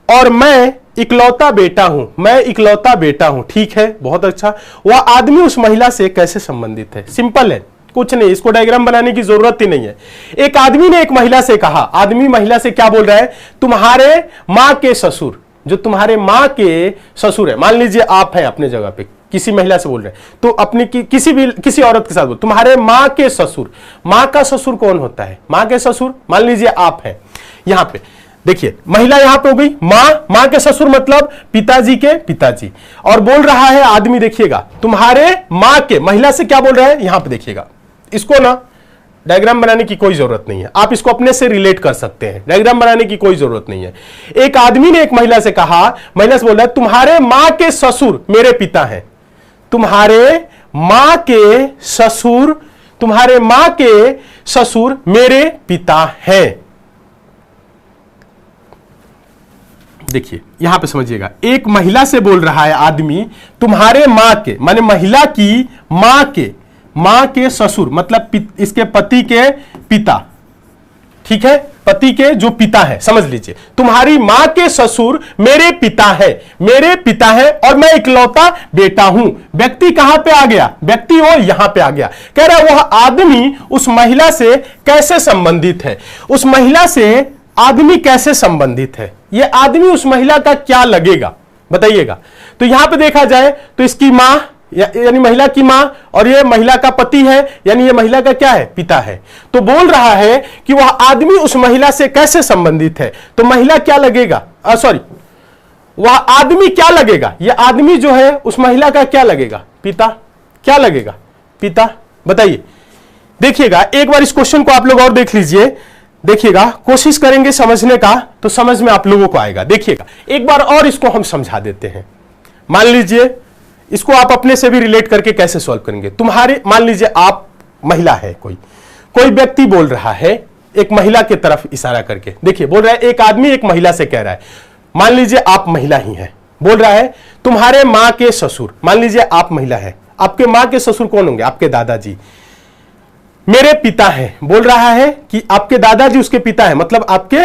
और मैं इकलौता बेटा हूं, मैं इकलौता बेटा हूं, ठीक है, बहुत अच्छा। वह आदमी उस महिला से कैसे संबंधित है। सिंपल है, कुछ नहीं, इसको डायग्राम बनाने की जरूरत ही नहीं है। एक आदमी ने एक महिला से कहा, आदमी महिला से क्या बोल रहा है, तुम्हारे मां के ससुर, जो तुम्हारे मां के ससुर है, मान लीजिए आप हैं अपने जगह पे, किसी महिला से बोल रहे हैं, तो अपनी किसी औरत के साथ बोल, तुम्हारे मां के ससुर, मां का ससुर कौन होता है, मां के ससुर, मान लीजिए आप हैं यहां पे, देखिए महिला यहां पे हो गई, मां के ससुर मतलब पिताजी के पिताजी, और बोल रहा है आदमी, देखिएगा, तुम्हारे मां के, महिला से क्या बोल रहा है, यहां पे देखिएगा, इसको ना डायग्राम बनाने की कोई जरूरत नहीं है, आप इसको अपने से रिलेट कर सकते हैं, डायग्राम बनाने की कोई जरूरत नहीं है। एक आदमी ने एक महिला से कहा, महिला से बोल रहा है तुम्हारे मां के ससुर मेरे पिता हैं, तुम्हारे मां के ससुर, तुम्हारे मां के ससुर मेरे पिता हैं। देखिए यहां पे समझिएगा, एक महिला से बोल रहा है आदमी, तुम्हारे मां के, माने महिला की मां के ससुर मतलब इसके पति के पिता, ठीक है, पति के जो पिता है, समझ लीजिए, तुम्हारी मां के ससुर मेरे पिता है, मेरे पिता है और मैं इकलौता बेटा हूं। व्यक्ति कहां पे आ गया, व्यक्ति वो यहां पे आ गया। कह रहा है वह आदमी उस महिला से कैसे संबंधित है, उस महिला से आदमी कैसे संबंधित है, यह आदमी उस महिला का क्या लगेगा, बताइएगा। तो यहां पे देखा जाए तो इसकी मां यानी महिला की मां, और ये महिला का पति है, यानी ये महिला का क्या है, पिता है। तो बोल रहा है कि वह आदमी उस महिला से कैसे संबंधित है, तो महिला क्या लगेगा, सॉरी, वह आदमी क्या लगेगा, यह आदमी जो है उस महिला का क्या लगेगा, पिता, क्या लगेगा, पिता, बताइए। देखिएगा एक बार इस क्वेश्चन को आप लोग और देख लीजिए, देखिएगा, कोशिश करेंगे समझने का तो समझ में आप लोगों को आएगा। देखिएगा एक बार और इसको हम समझा देते हैं। मान लीजिए इसको आप अपने से भी रिलेट करके कैसे सॉल्व करेंगे। तुम्हारे, मान लीजिए आप महिला है, कोई व्यक्ति बोल रहा है एक महिला की तरफ इशारा करके, देखिए बोल रहा है, एक आदमी एक महिला से कह रहा है, मान लीजिए आप महिला ही हैं, बोल रहा है तुम्हारे मां के ससुर, मान लीजिए आप महिला है, आपके मां के ससुर कौन होंगे, आपके दादाजी मेरे पिता हैं, बोल रहा है कि आपके दादाजी उसके पिता है, मतलब आपके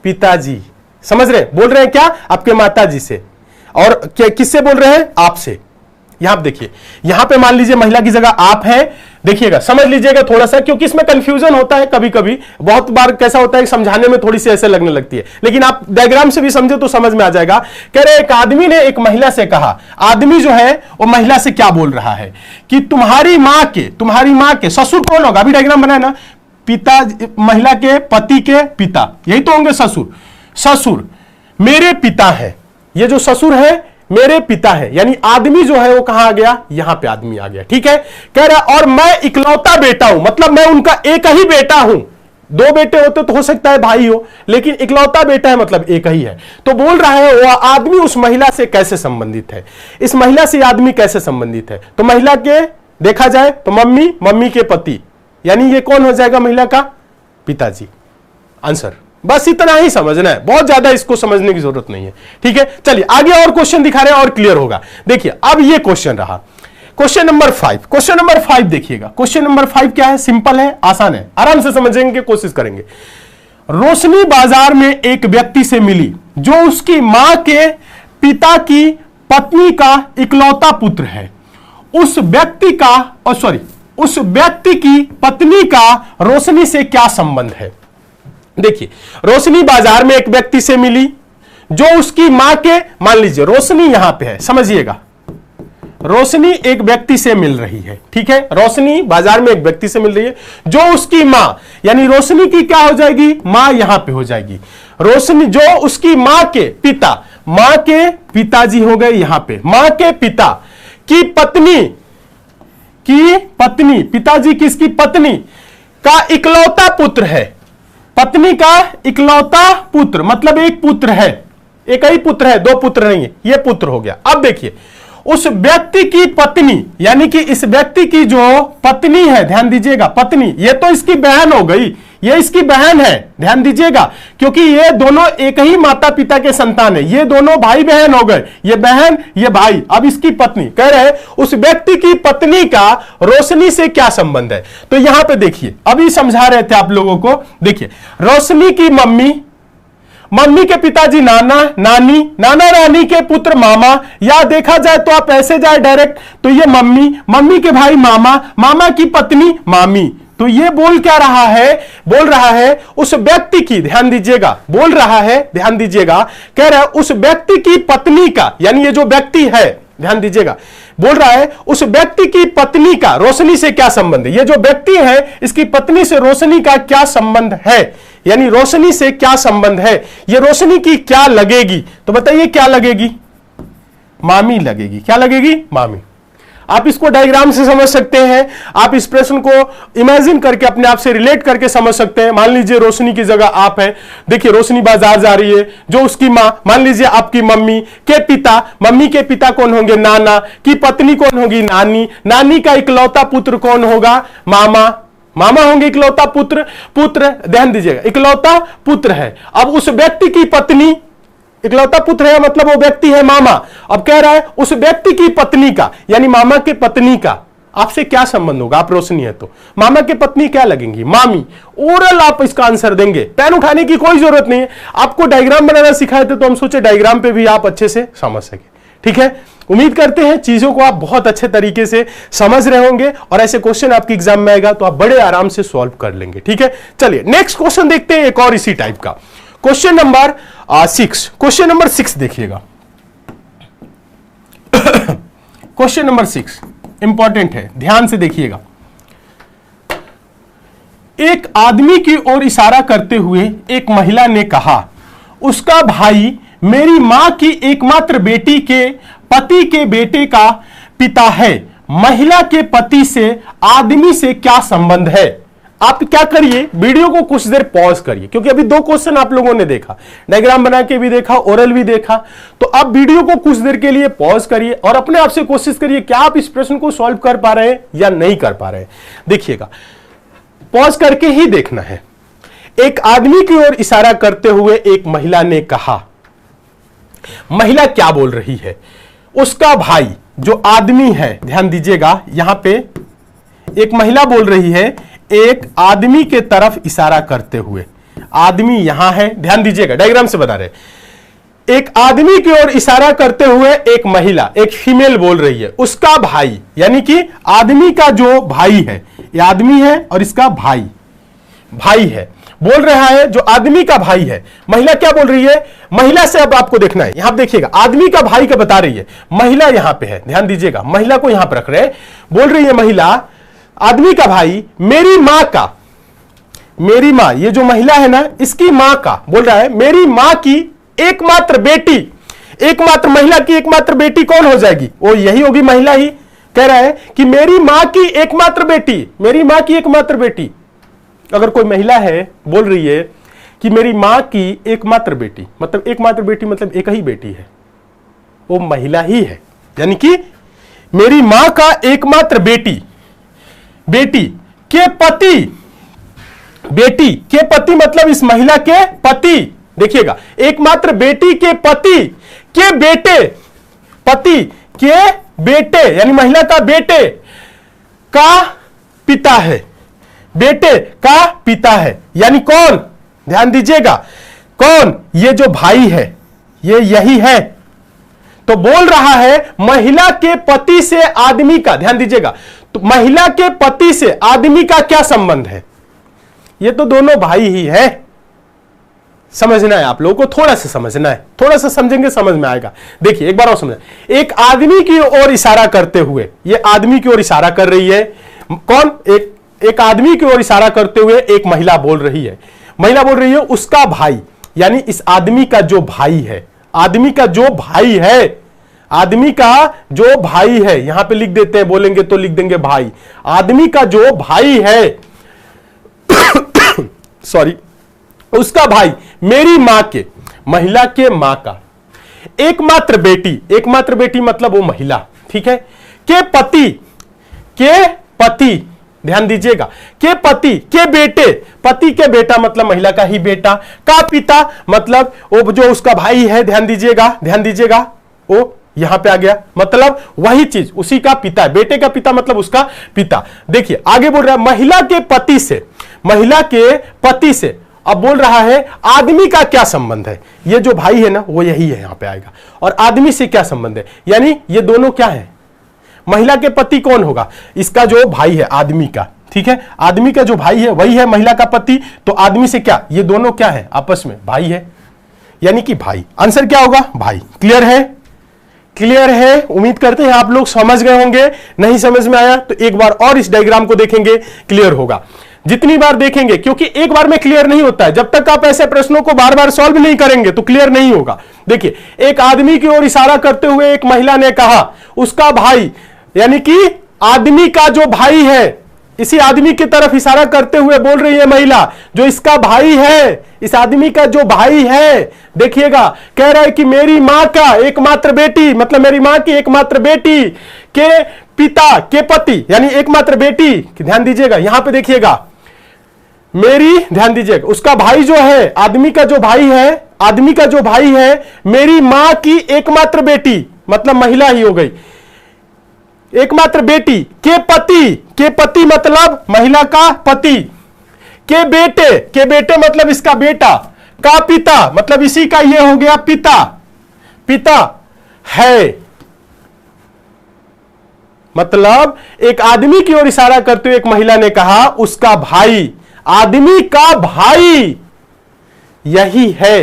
पिताजी, समझ रहे हैं? बोल रहे हैं क्या? आपके माता जी से। और किससे बोल रहे हैं? आपसे। यहां आप देखिए, यहां पे मान लीजिए महिला की जगह आप है। देखिएगा, समझ लीजिएगा थोड़ा सा, क्योंकि इसमें कंफ्यूजन होता है कभी कभी, बहुत बार कैसा होता है समझाने में थोड़ी सी ऐसे लगने लगती है, लेकिन आप डायग्राम से भी समझे तो समझ में आ जाएगा। कह रहे एक आदमी ने एक महिला से कहा, आदमी जो है वो महिला से क्या बोल रहा है कि तुम्हारी मां के ससुर कौन होगा? अभी डायग्राम बनाया ना, पिता, महिला के पति के पिता, यही तो होंगे ससुर। ससुर मेरे पिता है, ये जो ससुर है मेरे पिता है, यानी आदमी जो है वो कहां आ गया? यहां पे आदमी आ गया। ठीक है, कह रहा और मैं इकलौता बेटा हूं, मतलब मैं उनका एक ही बेटा हूं। दो बेटे होते तो हो सकता है भाई हो, लेकिन इकलौता बेटा है मतलब एक ही है। तो बोल रहा है वो आदमी उस महिला से कैसे संबंधित है, इस महिला से आदमी कैसे संबंधित है? तो महिला के देखा जाए तो मम्मी, मम्मी के पति, यानी ये कौन हो जाएगा? महिला का पिताजी। आंसर बस इतना ही समझना है, बहुत ज्यादा इसको समझने की जरूरत नहीं है। ठीक है, चलिए आगे और क्वेश्चन दिखा रहे हैं और क्लियर होगा। देखिए अब ये क्वेश्चन रहा, क्वेश्चन नंबर 5। क्वेश्चन नंबर 5 देखिएगा। क्वेश्चन नंबर 5 क्या है? सिंपल है, आसान है, आराम से समझने की कोशिश करेंगे। रोशनी बाजार में एक व्यक्ति से मिली जो उसकी मां के पिता की पत्नी का इकलौता पुत्र है। उस व्यक्ति की पत्नी का रोशनी से क्या संबंध है? देखिए, रोशनी बाजार में एक व्यक्ति से मिली जो उसकी मां के, मान लीजिए रोशनी यहां पे है, समझिएगा, रोशनी एक व्यक्ति से मिल रही है। ठीक है, रोशनी बाजार में एक व्यक्ति से मिल रही है जो उसकी मां, यानी रोशनी की क्या हो जाएगी? मां यहां पे हो जाएगी। रोशनी जो उसकी मां के पिता, मां के पिताजी हो गए यहां पे, मां के पिता की पत्नी, पिताजी किसकी पत्नी का इकलौता पुत्र है। पत्नी का इकलौता पुत्र मतलब एक पुत्र है, एक ही पुत्र है, दो पुत्र नहीं है, ये पुत्र हो गया। अब देखिए, उस व्यक्ति की पत्नी, यानी कि इस व्यक्ति की जो पत्नी है, ध्यान दीजिएगा, पत्नी, ये तो इसकी बहन हो गई, ये इसकी बहन है, ध्यान दीजिएगा, क्योंकि ये दोनों एक ही माता पिता के संतान है, ये दोनों भाई बहन हो गए, ये बहन ये भाई। अब इसकी पत्नी, कह रहे उस व्यक्ति की पत्नी का रोशनी से क्या संबंध है? तो यहां पे देखिए, अभी समझा रहे थे आप लोगों को, देखिए रोशनी की मम्मी, मम्मी के पिताजी नाना नानी, नाना नानी के पुत्र मामा, या देखा जाए तो आप ऐसे जाए डायरेक्ट तो ये मम्मी, मम्मी के भाई मामा, मामा की पत्नी मामी। तो ये बोल क्या रहा है? बोल रहा है उस व्यक्ति की, ध्यान दीजिएगा, बोल रहा है, ध्यान दीजिएगा, कह रहा है उस व्यक्ति की पत्नी का, यानी ये जो व्यक्ति है, ध्यान दीजिएगा, बोल रहा है उस व्यक्ति की पत्नी का रोशनी से क्या संबंध है? ये जो व्यक्ति है इसकी पत्नी से रोशनी का क्या संबंध है, यानी रोशनी से क्या संबंध है, ये रोशनी की क्या लगेगी? तो बताइए क्या लगेगी? मामी लगेगी। क्या लगेगी? मामी। आप इसको डायग्राम से समझ सकते हैं, आप इस प्रश्न को इमेजिन करके अपने आप से रिलेट करके समझ सकते हैं। मान लीजिए रोशनी की जगह आप हैं, देखिए रोशनी बाजार जा रही है, जो उसकी मां, मान लीजिए आपकी मम्मी के पिता, मम्मी के पिता कौन होंगे? नाना, की पत्नी कौन होगी? नानी, नानी का इकलौता पुत्र कौन होगा? मामा, मामा होंगे इकलौता पुत्र, ध्यान दीजिएगा, इकलौता पुत्र है। अब उस व्यक्ति की पत्नी, इकलौता पुत्र है मतलब वो व्यक्ति है मामा। अब कह रहा है उस व्यक्ति की पत्नी का, यानी मामा के पत्नी का आपसे क्या संबंध होगा? आप रोशनी है तो मामा के पत्नी क्या लगेंगी? मामी। ओरल आप इसका आंसर देंगे, पेन उठाने की कोई जरूरत नहीं है। आपको डायग्राम बनाना सिखाए थे तो हम सोचे डायग्राम पे भी आप अच्छे से समझ सके। ठीक है, उम्मीद करते हैं चीजों को आप बहुत अच्छे तरीके से समझ रहे होंगे और ऐसे क्वेश्चन आपके एग्जाम में आएगा तो आप बड़े आराम से सॉल्व कर लेंगे। ठीक है, चलिए नेक्स्ट क्वेश्चन देखते हैं, एक और इसी टाइप का क्वेश्चन नंबर 6। क्वेश्चन नंबर 6 देखिएगा। क्वेश्चन नंबर 6 इंपॉर्टेंट है, ध्यान से देखिएगा। एक आदमी की ओर इशारा करते हुए एक महिला ने कहा, उसका भाई मेरी मां की एकमात्र बेटी के पति के बेटे का पिता है। महिला के पति से आदमी से क्या संबंध है? आप क्या करिए, वीडियो को कुछ देर पॉज करिए, क्योंकि अभी दो क्वेश्चन आप लोगों ने देखा, डायग्राम बना के भी देखा, ओरल भी देखा, तो आप वीडियो को कुछ देर के लिए पॉज करिए और अपने आप से कोशिश करिए क्या आप इस प्रश्न को सॉल्व कर पा रहे हैं या नहीं कर पा रहे हैं। देखिएगा, पॉज करके ही देखना है। एक आदमी की ओर इशारा करते हुए एक महिला ने कहा, महिला क्या बोल रही है? उसका भाई जो आदमी है, ध्यान दीजिएगा, यहां पे एक महिला बोल रही है एक आदमी के तरफ इशारा करते हुए। आदमी यहां है, ध्यान दीजिएगा, डायग्राम से बता रहे, एक आदमी की ओर इशारा करते हुए एक महिला, एक फीमेल बोल रही है, उसका भाई, यानी कि आदमी का जो भाई है, ये आदमी है और इसका भाई है, बोल रहा है, जो आदमी का भाई है। महिला क्या बोल रही है? महिला से अब आपको देखना है, यहां देखिएगा, आदमी का भाई का बता रही है, महिला यहां पे है, ध्यान दीजिएगा, महिला को यहां पर रख रहे हैं। बोल रही है महिला, आदमी का भाई मेरी मां का, मेरी मां, ये जो महिला है ना, इसकी मां का, बोल रहा है मेरी मां की एकमात्र बेटी, एकमात्र, महिला की एकमात्र बेटी कौन हो जाएगी? वो यही होगी, महिला ही। कह रहा है कि मेरी मां की एकमात्र बेटी, मेरी मां की एकमात्र बेटी। अगर कोई महिला है, बोल रही है कि मेरी मां की एकमात्र बेटी, मतलब एकमात्र बेटी मतलब एक ही बेटी है, वो महिला ही है। यानी कि मेरी मां का एकमात्र बेटी, बेटी के पति, बेटी के पति मतलब इस महिला के पति, देखिएगा, एकमात्र बेटी के पति के बेटे, पति के बेटे, यानी महिला का बेटे का पिता है, बेटे का पिता है। यानी कौन? ध्यान दीजिएगा, कौन? ये जो भाई है, ये यही है। तो बोल रहा है महिला के पति से आदमी का, ध्यान दीजिएगा, तो महिला के पति से आदमी का क्या संबंध है? ये तो दोनों भाई ही है। समझना है आप लोगों को, थोड़ा सा समझना है, थोड़ा सा समझेंगे समझ में आएगा। देखिए एक बार और समझना, एक आदमी की ओर इशारा करते हुए, ये आदमी की ओर इशारा कर रही है, कौन? एक आदमी की ओर इशारा करते हुए एक महिला बोल रही है, महिला बोल रही है उसका भाई, यानी इस आदमी का जो भाई है, आदमी का जो भाई है, आदमी का जो भाई है, यहां पे लिख देते हैं, बोलेंगे तो लिख देंगे भाई, आदमी का जो भाई है सॉरी, उसका भाई मेरी मां के, महिला के मां का एकमात्र बेटी, एकमात्र बेटी मतलब वो महिला, ठीक है, के पति, ध्यान दीजिएगा, के पति के बेटे, पति के बेटा मतलब महिला का ही बेटा, का पिता मतलब वो जो उसका भाई है, ध्यान दीजिएगा, वो यहां पे आ गया, मतलब वही चीज, उसी का पिता, बेटे का पिता मतलब उसका पिता। देखिए आगे बोल रहा है महिला के पति से, महिला के पति से, अब बोल रहा है आदमी का क्या संबंध है? ये जो भाई है ना, वो यही है, यहां पे आएगा, और आदमी से क्या संबंध है? यानी ये दोनों क्या है? महिला के पति कौन होगा? इसका जो भाई है, आदमी का, ठीक है, आदमी का जो भाई है वही है महिला का पति, तो आदमी से क्या, ये दोनों क्या है? आपस में भाई है, यानी कि भाई। आंसर क्या होगा? भाई। क्लियर है? क्लियर है? उम्मीद करते हैं आप लोग समझ गए होंगे। नहीं समझ में आया तो एक बार और इस डायग्राम को देखेंगे, क्लियर होगा। जितनी बार देखेंगे, क्योंकि एक बार में क्लियर नहीं होता है, जब तक आप ऐसे प्रश्नों को बार बार सॉल्व नहीं करेंगे तो क्लियर नहीं होगा। देखिए एक आदमी की ओर इशारा करते हुए एक महिला ने कहा उसका भाई, यानी कि आदमी का जो भाई है, इसी आदमी की तरफ इशारा करते हुए बोल रही है महिला, जो इसका भाई है, इस आदमी का जो भाई है, देखिएगा, कह रहा है कि मेरी मां का एकमात्र बेटी, मतलब मेरी मां की एकमात्र बेटी के पिता, के पति, यानी एकमात्र बेटी, ध्यान दीजिएगा यहां पे देखिएगा, मेरी, ध्यान दीजिएगा, उसका भाई जो है, आदमी का जो भाई है, आदमी का जो भाई है, मेरी मां की एकमात्र बेटी, मतलब महिला ही हो गई, एकमात्र बेटी के पति मतलब महिला का पति, के बेटे मतलब इसका बेटा, का पिता मतलब इसी का ये हो गया पिता है। मतलब एक आदमी की ओर इशारा करते हुए एक महिला ने कहा उसका भाई, आदमी का भाई यही है,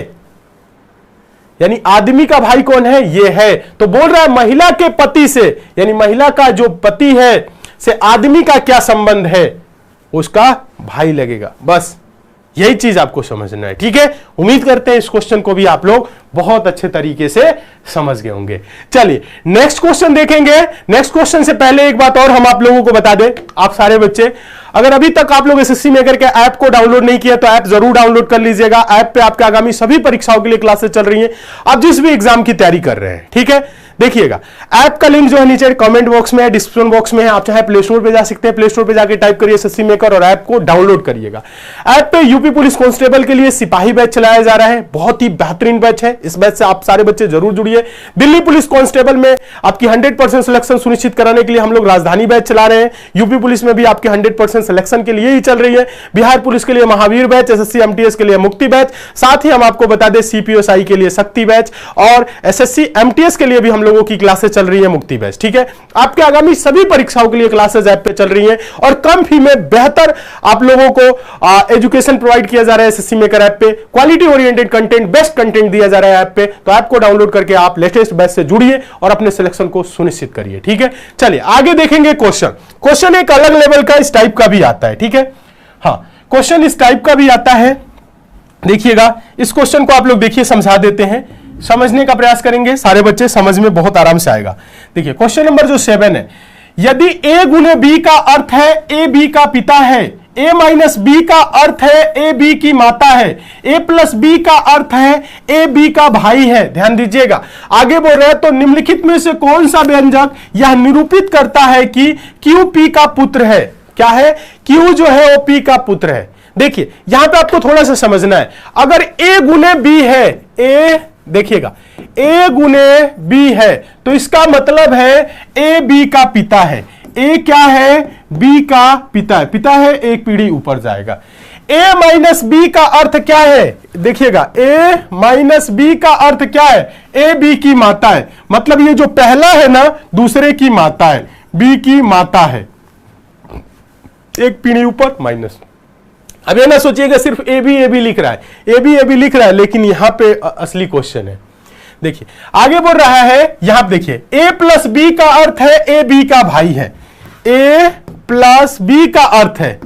यानी आदमी का भाई कौन है? ये है। तो बोल रहा है महिला के पति से, यानी महिला का जो पति है से आदमी का क्या संबंध है? उसका भाई लगेगा। बस यही चीज आपको समझना है, ठीक है। उम्मीद करते हैं इस क्वेश्चन को भी आप लोग बहुत अच्छे तरीके से समझ गए होंगे। चलिए नेक्स्ट क्वेश्चन देखेंगे। नेक्स्ट क्वेश्चन से पहले एक बात और हम आप लोगों को बता दें, आप सारे बच्चे अगर अभी तक आप लोग एसएससी मेकर के ऐप को डाउनलोड नहीं किया तो ऐप जरूर डाउनलोड कर लीजिएगा। ऐप पे आपके आगामी सभी परीक्षाओं के लिए क्लासेस चल रही हैं, आप जिस भी एग्जाम की तैयारी कर रहे हैं, ठीक है। देखिएगा ऐप का लिंक जो है नीचे कमेंट बॉक्स में है, डिस्क्रिप्शन बॉक्स में है। आप चाहे प्ले स्टोर पे जा सकते हैं, प्ले स्टोर पे जाके टाइप करिए एसएससी मेकर और ऐप को डाउनलोड करिएगा। ऐप पे यूपी पुलिस कांस्टेबल के लिए सिपाही बैच चलाया जा रहा है, बहुत ही बेहतरीन बैच है। इस बैच से आप सारे बच्चे जरूर जुड़िए। दिल्ली पुलिस कांस्टेबल में आपकी 100% सिलेक्शन सुनिश्चित कराने के लिए हम लोग राजधानी बैच चला रहे हैं। यूपी पुलिस में भी आपके 100% सिलेक्शन के लिए ही चल रही है। बिहार पुलिस के लिए महावीर बैच, एसएससी एमटीएस के लिए मुक्ति बैच, साथ ही हम आपको बता दें सीपीओएसआई के लिए शक्ति बैच और एसएससी एमटीएस के लिए भी हम लोगों की क्लासेस चल रही है मुक्ति बैच। ठीक है, आपके आगामी सभी परीक्षाओं के लिए क्लासेस ऐप पे चल रही हैं और कम फी में बेहतर आप लोगों को एजुकेशन प्रोवाइड किया जा रहा है एसएससी मेकर ऐप पे। Quality oriented content, best content दिया जा रहा है ऐप पे। तो ऐप को डाउनलोड करके आप लेटेस्ट बैच से जुड़िए और अपने सिलेक्शन को सुनिश्चित करिए। ठीक है, चलिए आगे देखेंगे क्वेश्चन एक अलग लेवल का इस टाइप का भी आता है। ठीक है, हाँ क्वेश्चन इस टाइप का भी आता है। देखिएगा इस क्वेश्चन को आप लोग देखिए, समझा देते हैं, समझने का प्रयास करेंगे, सारे बच्चे समझ में बहुत आराम से आएगा। देखिए क्वेश्चन नंबर जो 7 है, यदि a गुने b का अर्थ है a b का पिता है, a माइनस b का अर्थ है a b की माता है, a प्लस b का अर्थ है a b का भाई है। ध्यान दीजिएगा, आगे बोल रहे हैं तो निम्नलिखित में से कौन सा व्यंजक यह निरूपित करता है कि q p का पुत्र है। क्या है, q जो है वो p का पुत्र है। देखिए यहां पे आपको थोड़ा सा समझना है, अगर a गुने b है, a देखिएगा a गुने b है तो इसका मतलब है a b का पिता है। a क्या है, b का पिता है, पिता है एक पीढ़ी ऊपर जाएगा। a माइनस b का अर्थ क्या है, देखिएगा a माइनस b का अर्थ क्या है, a b की माता है। मतलब ये जो पहला है ना दूसरे की माता है, b की माता है, एक पीढ़ी ऊपर माइनस। अब ये ना सोचिएगा सिर्फ ए बी लिख रहा है, ए बी लिख रहा है, लेकिन यहां पे असली क्वेश्चन है। देखिए आगे बोल रहा है, यहां देखिए a प्लस बी का अर्थ है ए बी का भाई है। a प्लस बी का अर्थ है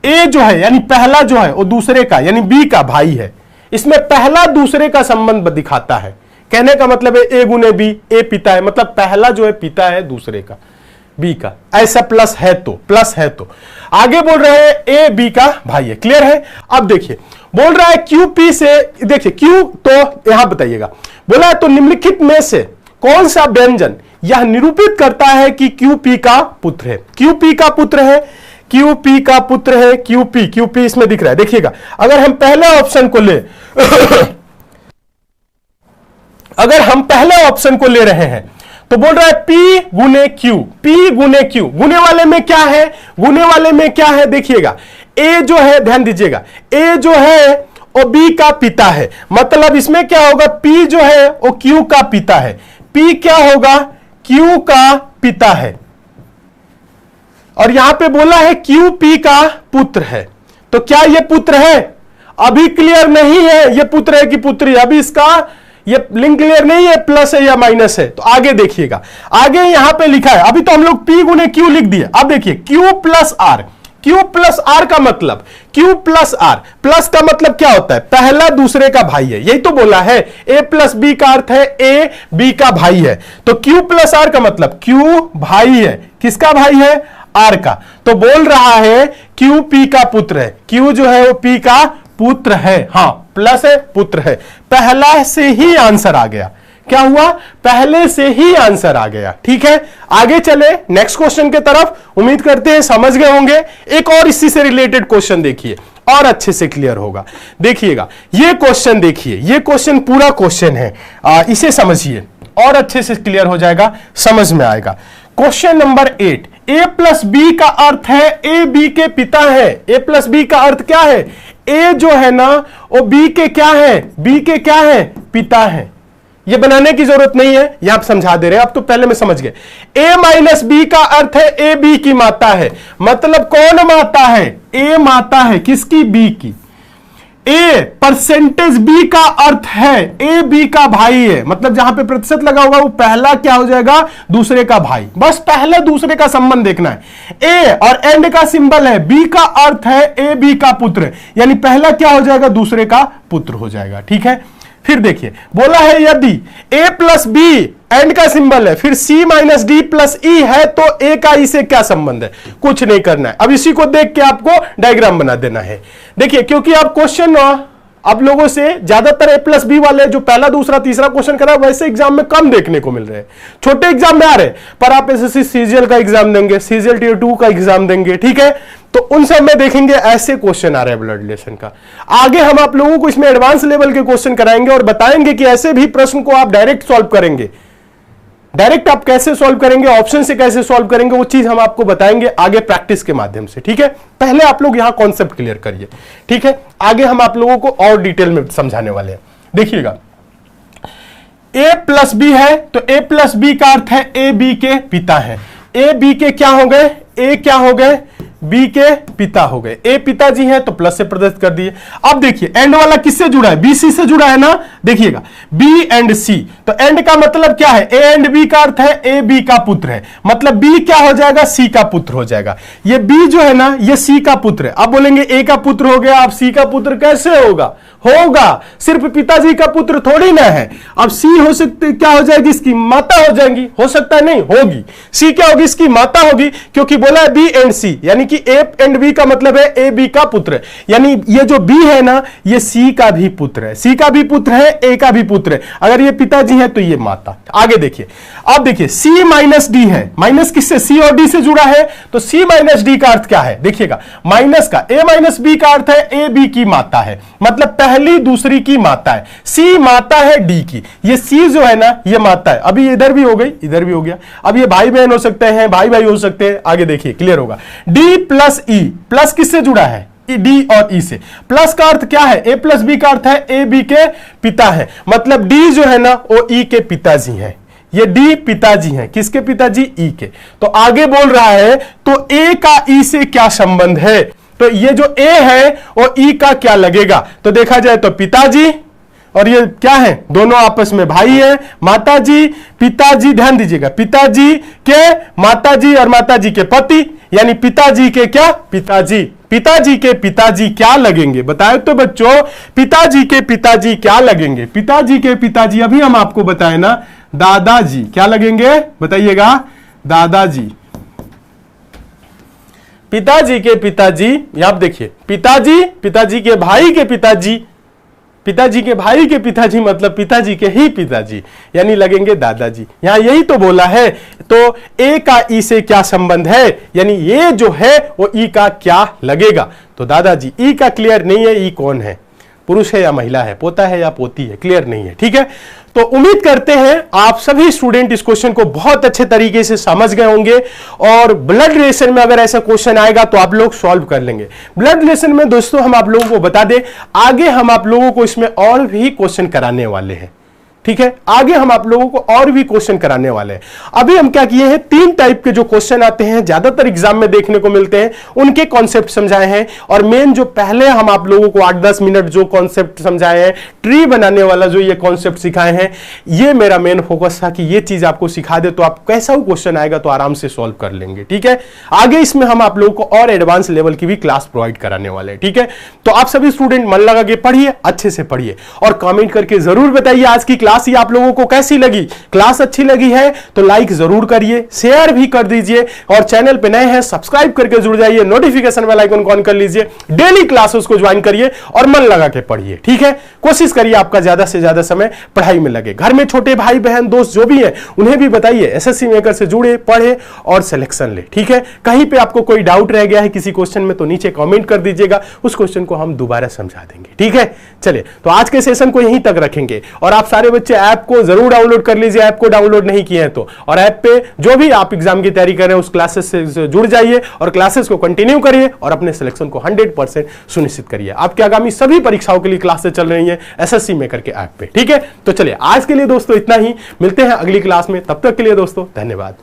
a जो है यानी पहला जो है वो दूसरे का यानी b का भाई है। इसमें पहला दूसरे का संबंध दिखाता है। कहने का मतलब है a गुने b, a पिता है, मतलब पहला जो है पिता है दूसरे का, बी का, ऐसा प्लस है तो आगे बोल रहे हैं ए बी का भाई है। क्लियर है। अब देखिए बोल रहा है क्यू पी से, देखिए क्यू तो यहां बताइएगा, बोला है तो निम्नलिखित में से कौन सा व्यंजन यह निरूपित करता है कि क्यू पी का पुत्र है। क्यू पी का पुत्र है, क्यू पी का पुत्र है, क्यू पी इसमें दिख रहा है। देखिएगा अगर हम पहले ऑप्शन को ले अगर हम पहले ऑप्शन को ले रहे हैं तो बोल रहा है P गुने Q, P गुने Q। गुने वाले में क्या है, गुने वाले में क्या है, देखिएगा A जो है, ध्यान दीजिएगा A जो है वो B का पिता है, मतलब इसमें क्या होगा, P जो है वो Q का पिता है, P क्या होगा, Q का पिता है। और यहां पे बोला है Q P का पुत्र है, तो क्या ये पुत्र है, अभी क्लियर नहीं है ये पुत्र है कि पुत्री, अभी इसका ये लिंक क्लियर नहीं है, प्लस है या माइनस है। तो आगे देखिएगा, आगे यहां पे लिखा है, अभी तो हम लोग P गुने Q लिख दिए। अब देखिए Q plus R, Q plus R का मतलब, Q प्लस R, प्लस का मतलब क्या होता है, पहला दूसरे का भाई है, यही तो बोला है। A प्लस B का अर्थ है A B का भाई है, तो Q प्लस R का मतलब Q भाई है, किसका भाई है, R का। तो बोल रहा है Q P का पुत्र है, Q जो है वो P का पुत्र है। हाँ प्लस है, पुत्र है, पहला से ही आंसर आ गया। क्या हुआ, पहले से ही आंसर आ गया। ठीक है, आगे चले नेक्स्ट क्वेश्चन के तरफ। उम्मीद करते हैं समझ गए होंगे। एक और इसी से रिलेटेड क्वेश्चन देखिए और अच्छे से क्लियर होगा। देखिएगा ये क्वेश्चन, देखिए ये क्वेश्चन पूरा क्वेश्चन है, इसे समझिए और अच्छे से क्लियर हो जाएगा, समझ में आएगा। Question number 8, a plus b का अर्थ है a b के पिता है। a प्लस बी का अर्थ क्या है, a जो है ना वो b के क्या है, b के क्या है, पिता है। ये बनाने की जरूरत नहीं है, ये आप समझा दे रहे हैं, अब तो पहले में समझ गए। a माइनस बी का अर्थ है a b की माता है, मतलब कौन माता है, a माता है, किसकी, b की। a परसेंटेज b का अर्थ है a b का भाई है, मतलब जहां पे प्रतिशत लगा होगा वो पहला क्या हो जाएगा, दूसरे का भाई। बस पहले दूसरे का संबंध देखना है। a और एंड का सिंबल है, b का अर्थ है a b का पुत्र, यानी पहला क्या हो जाएगा, दूसरे का पुत्र हो जाएगा। ठीक है, फिर देखिए बोला है यदि a प्लस बी एंड का सिंबल है, फिर c माइनस डी प्लस ई है, तो a का ई से क्या संबंध है, कुछ नहीं करना है। अब इसी को देख के आपको डायग्राम बना देना है। देखिए क्योंकि आप क्वेश्चन अब लोगों से ज्यादातर A+B वाले जो पहला दूसरा तीसरा क्वेश्चन करा वैसे एग्जाम में कम देखने को मिल रहे हैं, छोटे एग्जाम में आ रहे, पर आप एसएससी सीजीएल का एग्जाम देंगे, सीजीएल टियर 2 का एग्जाम देंगे, ठीक है, तो उन सब में देखेंगे ऐसे क्वेश्चन आ रहे हैं ब्लड रिलेशन का। आगे हम आप लोगों को इसमें एडवांस लेवल के क्वेश्चन कराएंगे और बताएंगे कि ऐसे भी प्रश्न को आप डायरेक्ट सॉल्व करेंगे, डायरेक्ट आप कैसे सॉल्व करेंगे, ऑप्शन से कैसे सॉल्व करेंगे, वो चीज हम आपको बताएंगे आगे प्रैक्टिस के माध्यम से, ठीक है। पहले आप लोग यहां कॉन्सेप्ट क्लियर करिए, ठीक है, आगे हम आप लोगों को और डिटेल में समझाने वाले हैं। देखिएगा A+B है तो A+B का अर्थ है A B के पिता है, A B के क्या हो गए, A क्या हो गए, B के पिता हो गए, A पिताजी है तो प्लस से प्रदर्शित कर दिए। अब देखिए एंड वाला किससे जुड़ा है, BC से जुड़ा है ना, देखिएगा B एंड C, तो एंड का मतलब क्या है, A एंड B का अर्थ है A B का पुत्र है, मतलब B क्या हो जाएगा, C का पुत्र हो जाएगा। ये B जो है ना ये C का पुत्र है। अब बोलेंगे A का पुत्र हो गया, अब C का पुत्र कैसे होगा, सिर्फ पिताजी का पुत्र थोड़ी ना है। अब C हो सकती क्या हो जाएगी, इसकी माता हो जाएंगी, हो सकता है नहीं होगी, C क्या होगी, इसकी माता होगी, क्योंकि बोला है B एंड C, यानी कि A एंड B का मतलब है A B का पुत्र है, यानी ये जो B है ना ये C का भी पुत्र है, C का भी पुत्र है, A का भी पुत्र है। अगर ये पिताजी है तो ये माता। आगे देखिए, अब देखिए C माइनस D है, माइनस किससे, C और D से जुड़ा है, तो C माइनस D का अर्थ क्या है, देखिएगा माइनस का A माइनस B का अर्थ है A B की माता है, मतलब पहली दूसरी की माता है, C माता है D की, ये C जो है ना ये माता है। अभी इधर भी हो गई, इधर भी हो गया, अब ये भाई बहन हो सकते हैं, भाई भाई हो सकते हैं। आगे देखिए क्लियर होगा, D प्लस E, प्लस किससे जुड़ा है, D और E से। प्लस का अर्थ क्या है, A+B का अर्थ है A B के पिता है, मतलब D जो है ना वो E के पिताजी है, ये D पिताजी हैं, किसके पिताजी, E के। तो आगे बोल रहा है तो A का E से क्या संबंध है, तो ये जो A है वो E का क्या लगेगा, तो देखा जाए तो पिताजी और ये क्या है, दोनों आपस में भाई है, माताजी पिताजी, ध्यान दीजिएगा पिताजी के माताजी और माताजी के पति, यानी पिताजी के क्या, पिताजी, पिताजी के पिताजी क्या लगेंगे, बताए तो बच्चों, पिताजी के पिताजी क्या लगेंगे, पिताजी के पिताजी अभी हम आपको बताए ना, दादाजी क्या लगेंगे, बताइएगा, दादाजी। पिताजी के पिताजी, आप देखिए पिताजी, पिताजी के भाई के पिताजी, पिताजी के भाई के पिताजी मतलब पिताजी के ही पिताजी, यानी लगेंगे दादाजी। यहां यही तो बोला है, तो A का E से क्या संबंध है, यानी ये जो है वो E का क्या लगेगा, तो दादाजी। E का क्लियर नहीं है, E कौन है, पुरुष है या महिला है, पोता है या पोती है, क्लियर नहीं है, ठीक है। तो उम्मीद करते हैं आप सभी स्टूडेंट इस क्वेश्चन को बहुत अच्छे तरीके से समझ गए होंगे और ब्लड रिलेशन में अगर ऐसा क्वेश्चन आएगा तो आप लोग सॉल्व कर लेंगे। ब्लड रिलेशन में दोस्तों हम आप लोगों को बता दें, आगे हम आप लोगों को इसमें और भी क्वेश्चन कराने वाले हैं, ठीक है, आगे हम आप लोगों को और भी क्वेश्चन कराने वाले हैं। अभी हम क्या किए हैं, 3 टाइप के जो क्वेश्चन आते हैं ज्यादातर एग्जाम में देखने को मिलते हैं, उनके कॉन्सेप्ट समझाए हैं, और मेन जो पहले हम आप लोगों को 8-10 मिनट जो कॉन्सेप्ट समझाए हैं, ट्री बनाने वाला जो ये कॉन्सेप्ट सिखाए हैं, ये मेरा मेन फोकस था कि ये चीज आपको सिखा दे तो आप कैसा भी क्वेश्चन आएगा तो आराम से सॉल्व कर लेंगे, ठीक है। आगे इसमें हम आप लोगों को और एडवांस लेवल की भी क्लास प्रोवाइड कराने वाले हैं, ठीक है। तो आप सभी स्टूडेंट मन लगा के पढ़िए, अच्छे से पढ़िए और कमेंट करके जरूर बताइए आज की क्लास ही आप लोगों को कैसी लगी। क्लास अच्छी लगी है तो लाइक जरूर करिए, शेयर भी कर दीजिए, और चैनल पे नए हैं सब्सक्राइब करके जुड़ जाइए, नोटिफिकेशन बेल आइकन को ऑन कर लीजिए, डेली क्लासेस को ज्वाइन करिए और मन लगा के पढ़िए, ठीक है। कोशिश करिए आपका ज्यादा से ज्यादा समय पढ़ाई में लगे। घर में छोटे भाई बहन दोस्त जो भी हैं उन्हें भी बताइए एसएससी मेकर से जुड़े, पढ़े और सिलेक्शन ले, ठीक है। कहीं पे आपको कोई डाउट रह गया है किसी क्वेश्चन में तो नीचे कमेंट कर दीजिएगा, उस क्वेश्चन को हम दोबारा समझा देंगे, ठीक है। चलिए तो आज के सेशन को यहीं तक रखेंगे, और आप सारे बच्चे ऐप को जरूर डाउनलोड कर लीजिए, ऐप को डाउनलोड नहीं किए हैं तो, और ऐप पे जो भी आप एग्जाम की तैयारी कर रहे हैं उस क्लासेस से जुड़ जाइए और क्लासेस को कंटिन्यू करिए और अपने सिलेक्शन को 100% सुनिश्चित करिए। आपके आगामी सभी परीक्षाओं के लिए क्लासेस चल रही हैं एसएससी मेकर के ऐप पे, ठीक है। तो चलिए आज के लिए दोस्तों इतना ही, मिलते हैं अगली क्लास में, तब तक के लिए दोस्तों धन्यवाद।